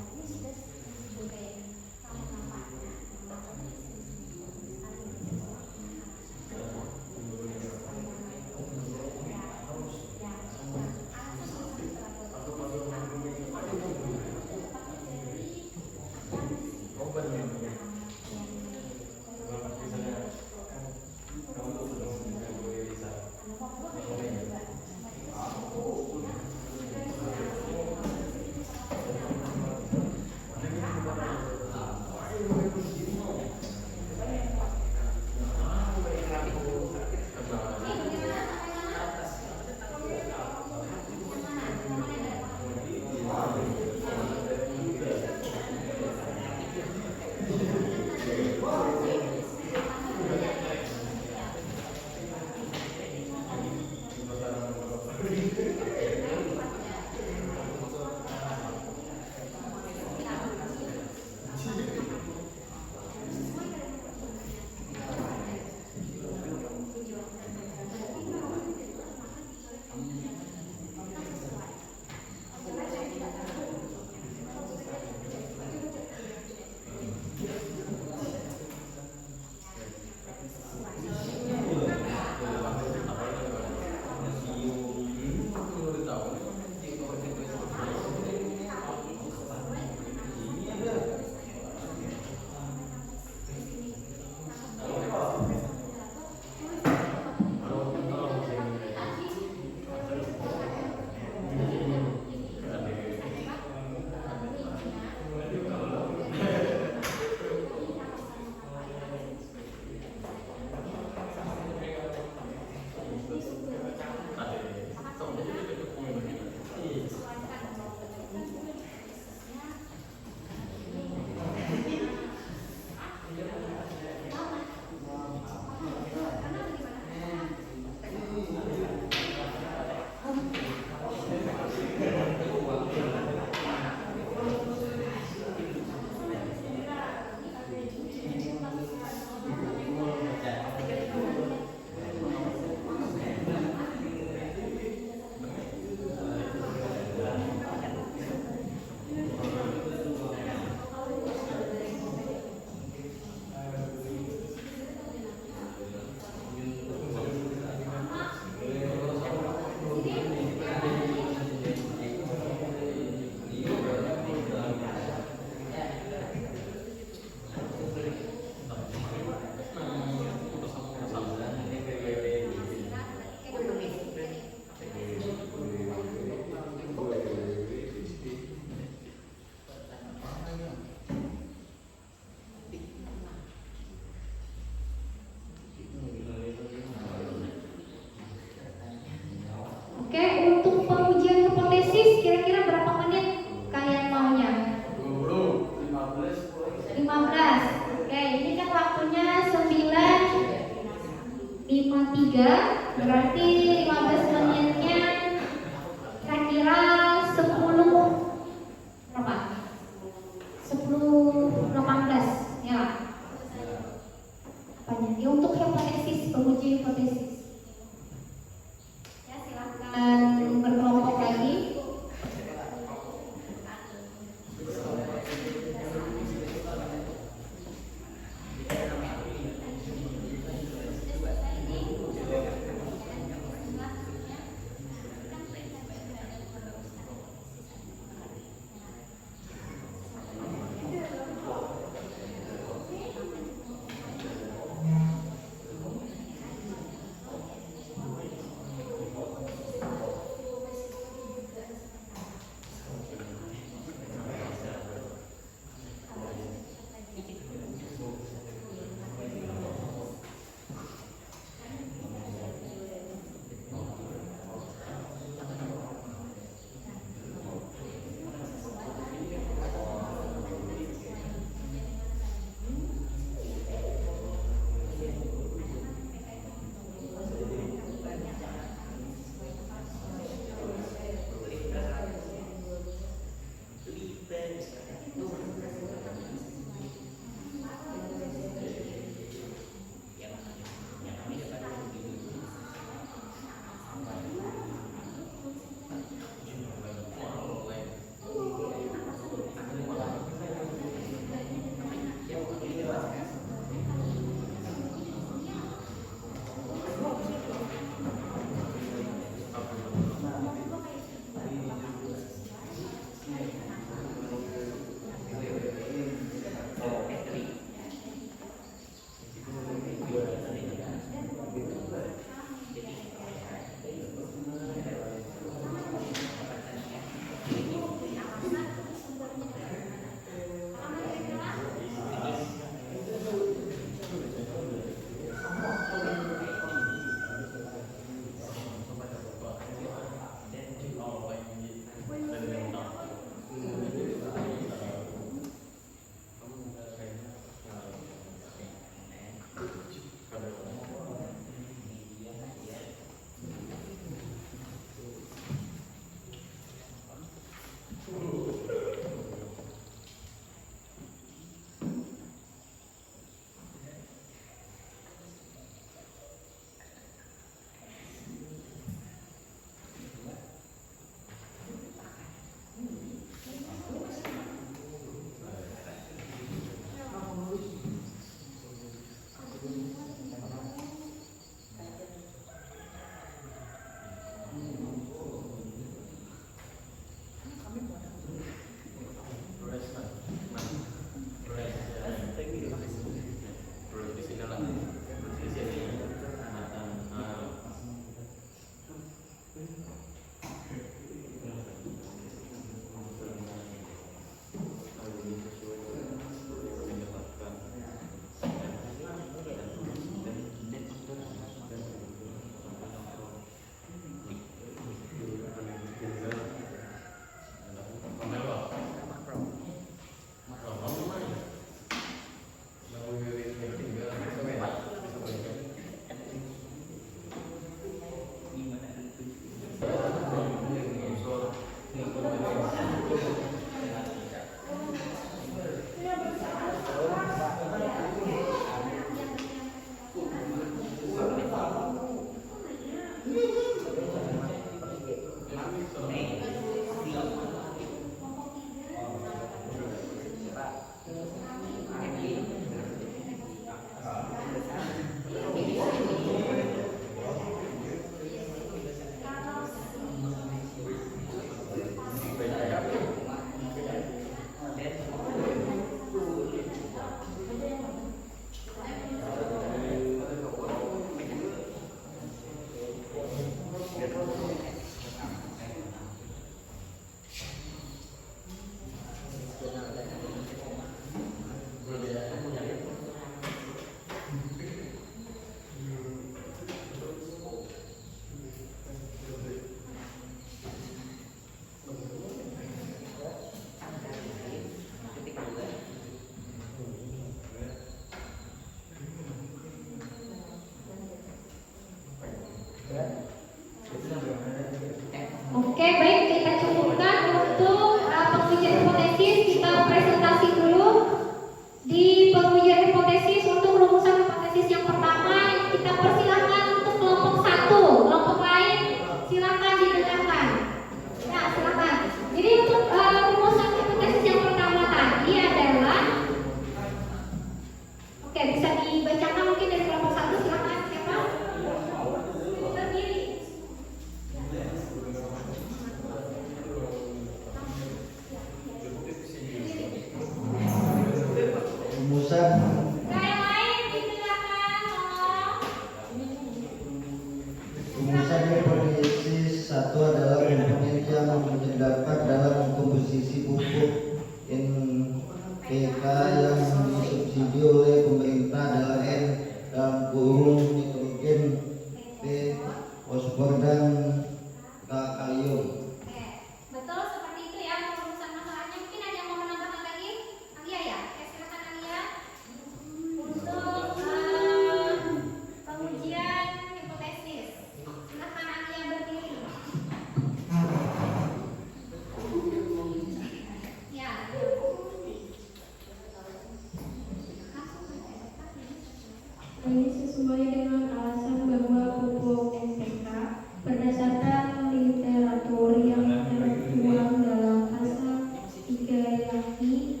ini sesuai dengan alasan bahwa pupuk NPK berdasarkan literatur yang tertuang dalam pasal 3 yakni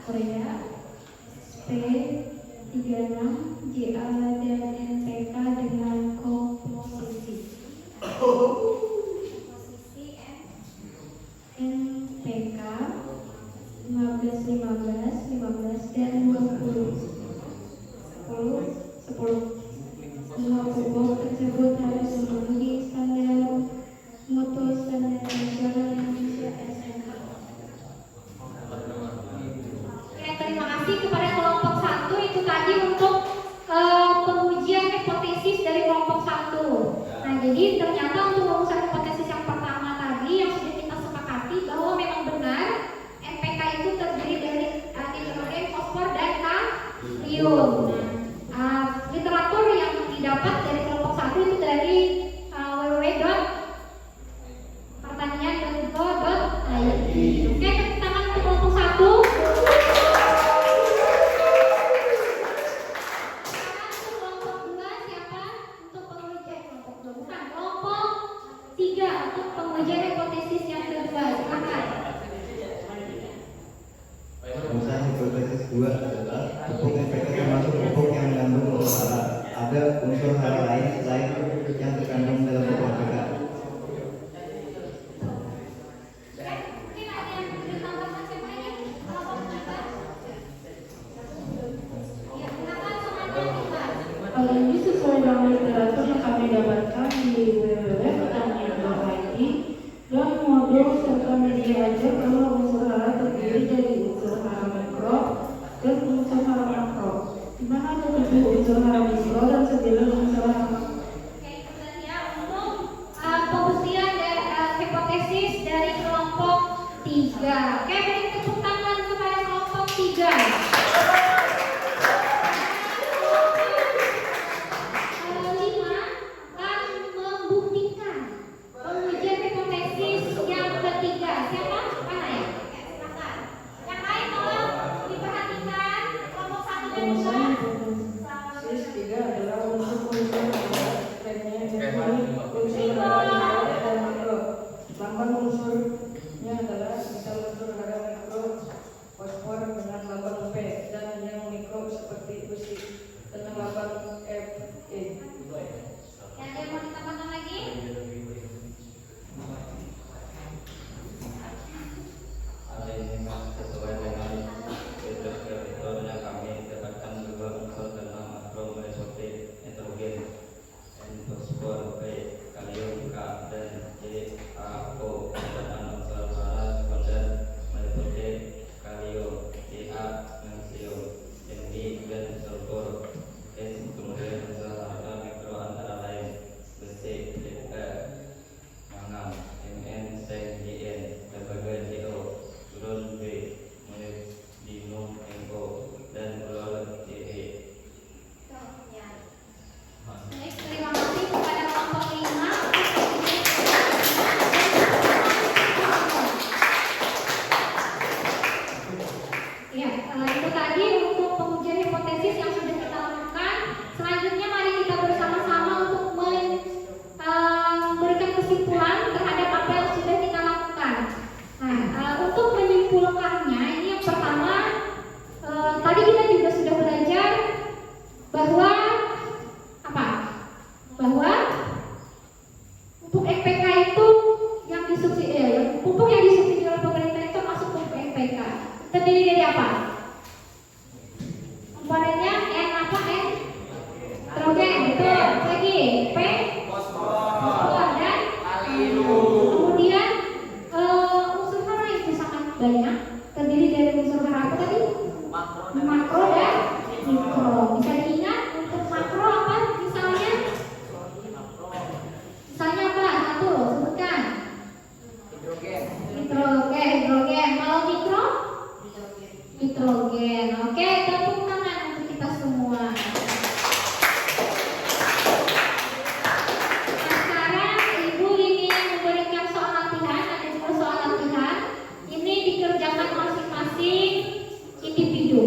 Korea SP36 JA dan NPK dengan komposisi NPK 15, 15, 15 dan 20 Semua pupuk tersebut harus memenuhi standar mutu standar nasional Indonesia SNK. Terima kasih kepada kelompok 1 itu tadi untuk pengujian hipotesis dari kelompok 1. Nah, jadi ternyata untuk merumuskan hipotesis yang pertama tadi yang sudah kita sepakati bahwa memang benar NPK itu terdiri dari nitrogen, fosfor, dan kalium. Literatur yang didapat dari kelompok 1 itu dari www.pertanian.go.id. Oke, tepuk tangan untuk kelompok 1. Kelompok 2 siapa? Untuk pengujian kelompok 2 bukan kelompok 3 untuk pengujian hipotesis yang kedua. Silakan. Rumusan hipotesis 2 adalah pupuk NPK termasuk pupuk yang mengandung unsur hara. Ada unsur hara lain selain yang terkandung dalam pupuk NPK. Mungkin ada yang ditambahkan siapa ini? Kelompok 3. Ya, silakan semuanya. Hal ini sesuai dengan literatur yang kami dapatkan di www.pertanian.id dan modul serta media ajar bahwa unsur hara terdiri dari unsur hara mikro dan unsur hara makro, di mana ada 7 unsur hara mikro dan 9 unsur hara makro. Oke, itu tadi ya untuk pembuktian dari hipotesis dari kelompok 3. Oke, beri tepuk tangan kepada kelompok 3. Lima akan membuktikan pengujian hipotesis yang ketiga. Siapa? Mana ya? Oke, silakan. Yang lain tolong diperhatikan kelompok 1 dan 2. Hipotesis 3 adalah unsur-unsur speknya unsur hara dan makro. Lambang unsurnya adalah misal unsur hara mikro fosfor dengan lambang P dan yang mikro seperti besi dengan lambang Fe. Ada yang mau ditambahkan lagi? Ada ini mas sesuai dengan literatur yang kami dapatkan berupa unsur dalam makro seperti nitrogen, fosfor, P, kalium, K, dan C, A, O, dan unsur hara sekunder meliputi kalium, Ca, magnesium, Mg, dan sulfur. Kemudian unsur hara mikro antara lain besi, lead, mangan, Mn, seng, Gn, tembaga, Co, gluon, B, molybdenum, Mo, dan fluor, Ce. Baik, terima kasih kepada kelompok 5. Ya, itu tadi untuk pengujian hipotesis yang sudah kita lakukan. Selanjutnya mari kita bersama-sama untuk memberikan kesimpulan terhadap apa yang sudah kita lakukan. Nah, untuk menyimpulkannya, ini yang pertama, tadi kita juga sudah belajar bahwa apa? Bahwa pupuk NPK itu yang disubsidi, pupuk yang disubsidi oleh pemerintah itu masuk pupuk NPK. Terdiri dari apa? Komponennya N apa? N? Nitrogen, betul. Lagi P, fosfor, dan kemudian unsur hara itu sangat banyak. Terdiri dari unsur hara apa tadi? Makro dan mikro. Bisa diingat untuk makro apa? Misalnya apa? Satu, sebutkan. Hidrogen. Kalau mikro? Hidrogen. Oke, tepuk tangan untuk kita semua. Nah, sekarang Ibu ingin memberikan soal latihan. Ada 2 soal latihan. Ini dikerjakan masing-masing individu.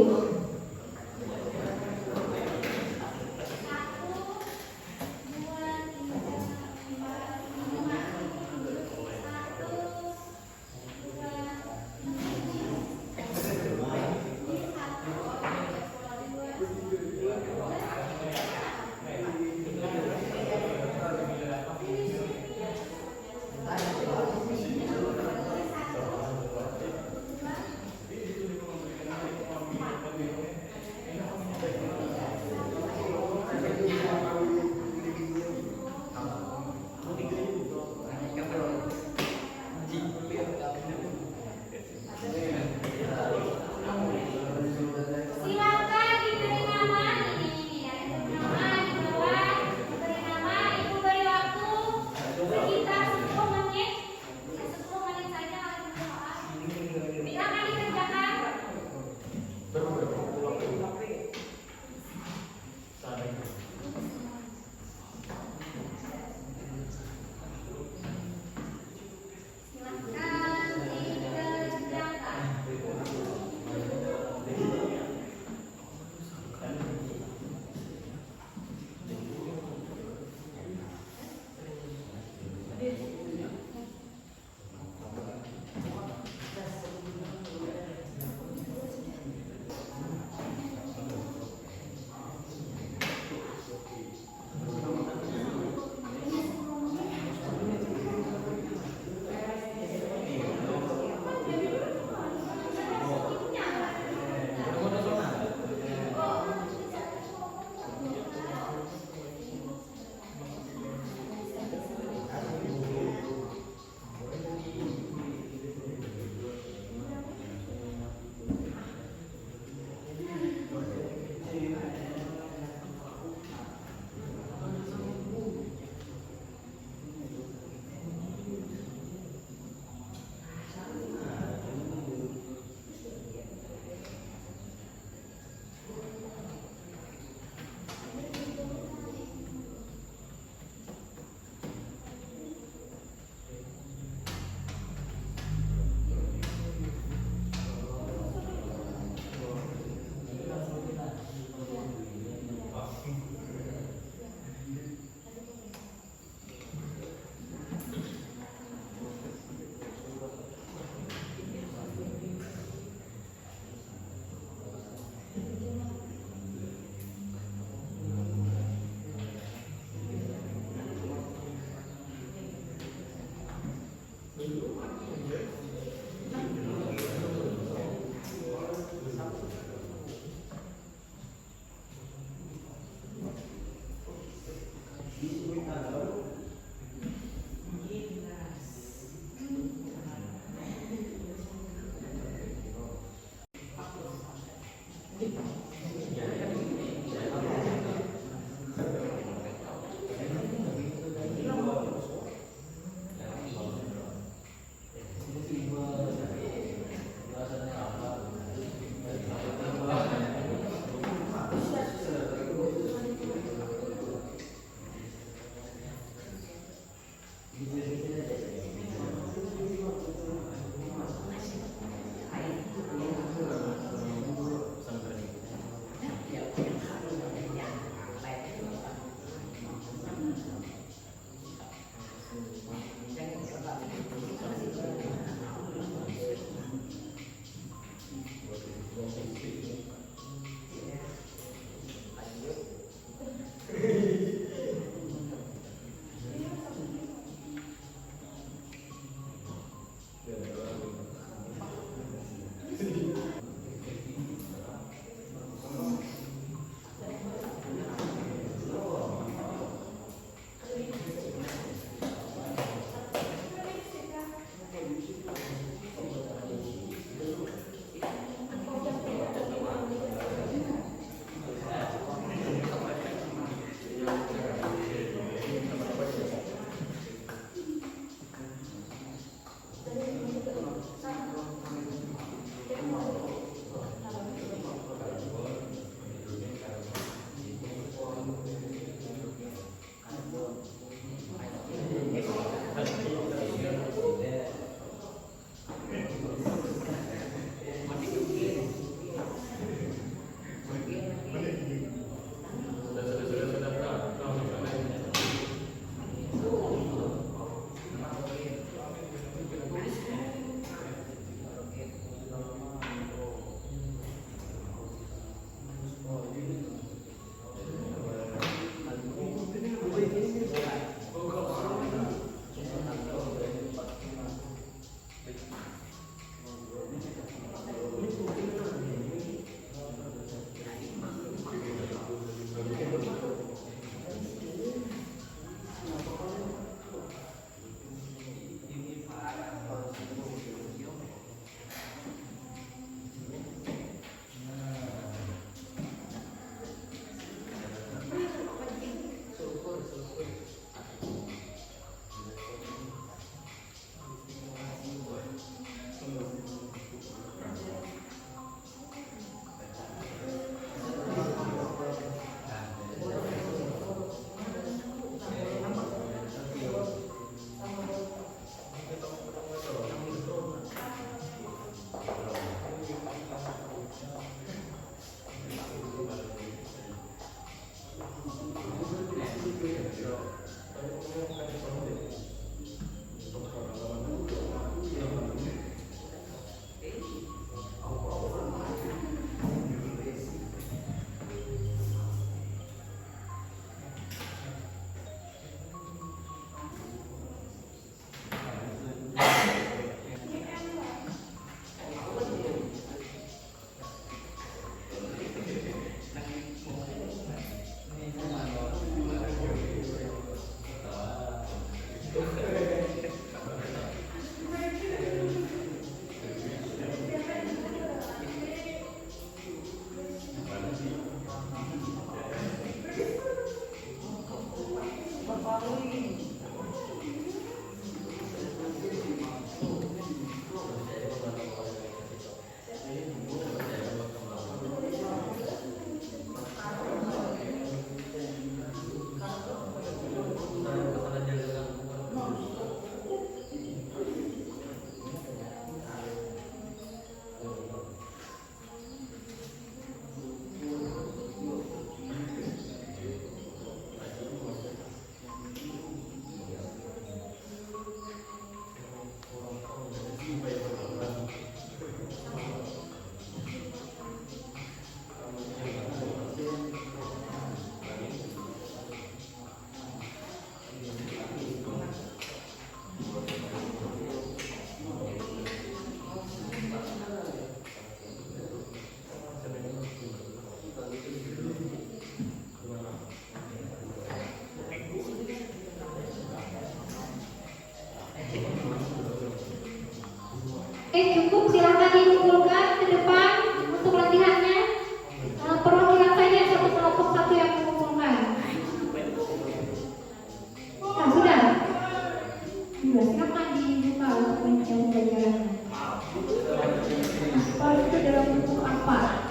Bapak itu dalam bentuk apa?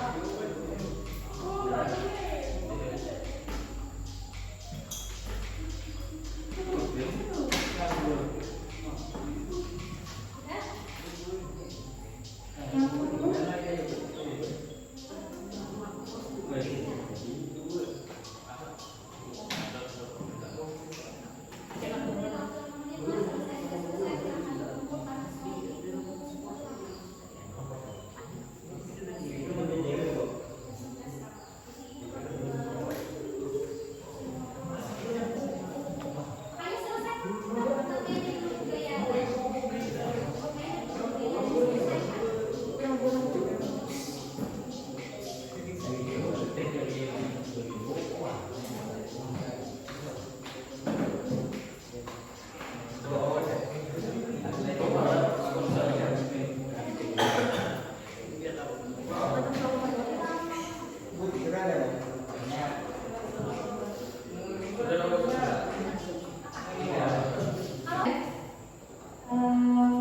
Yang kedua,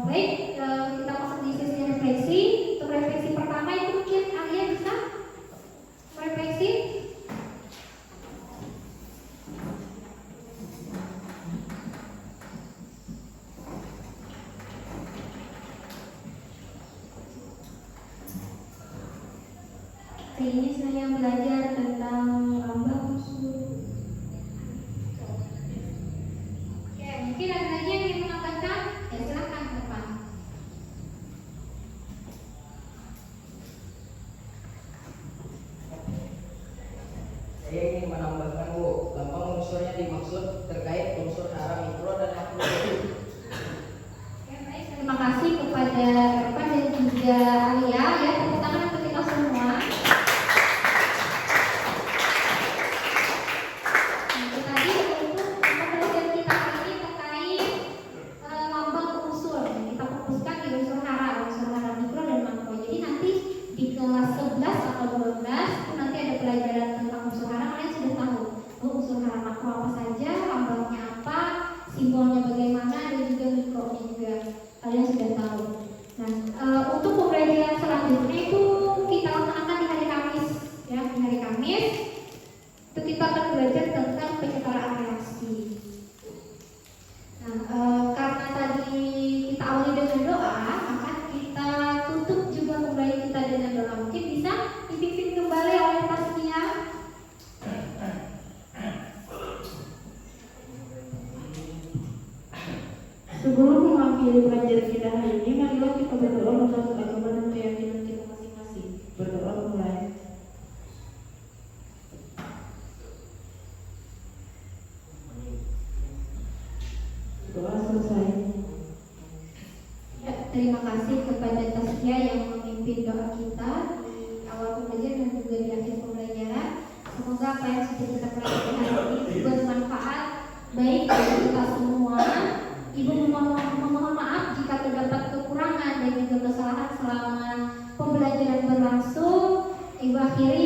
baik, kita masuk di sesi refleksi. Untuk refleksi pertama itu mungkin Arya bisa refleksi. Hari ini saya belajar tentang lambang unsur. Oke, mungkin ada lagi yang ingin menambahkan? Ya silakan Bapak. Saya ingin menambahkan Bu, lambang unsurnya dimaksud terkait unsur hara mikro dan makro. Ya, baik, terima kasih kepada Ervan dan juga Alia ya, tepuk tangan untuk kita semua. Nah, tadi untuk pembelajaran kita hari ini terkait lambang unsur. Kita fokuskan di unsur hara mikro dan makro. Jadi nanti di kelas 11 atau 12 itu nanti ada pelajaran tentang unsur hara. Kalian sudah tahu unsur hara makro apa saja, lambangnya apa, simbolnya bagaimana, dan juga mikronya juga kalian sudah tahu. Nah, untuk pembelajaran selanjutnya itu kita laksanakan di hari Kamis ya, di hari Kamis itu kita akan belajar tentang penyetaraan reaksi. Nah, karena tadi kita awali dengan doa, maka kita tutup juga kembali kita dengan doa. Mungkin bisa dipimpin kembali oleh Taskia. sebelum mengakhiri pelajaran kita hari ini, marilah kita berdoa berdasarkan agama dan keyakinan kita masing-masing. Berdoa mulai. Doa selesai. Ya, terima kasih kepada Taskia yang memimpin doa kita di awal pembelajaran dan juga di akhir pembelajaran. Semoga apa yang sudah kita pelajari hari ini bermanfaat baik bagi kita semua. Ibu memohon maaf jika terdapat kekurangan dan juga kesalahan selama pembelajaran berlangsung. Ibu akhiri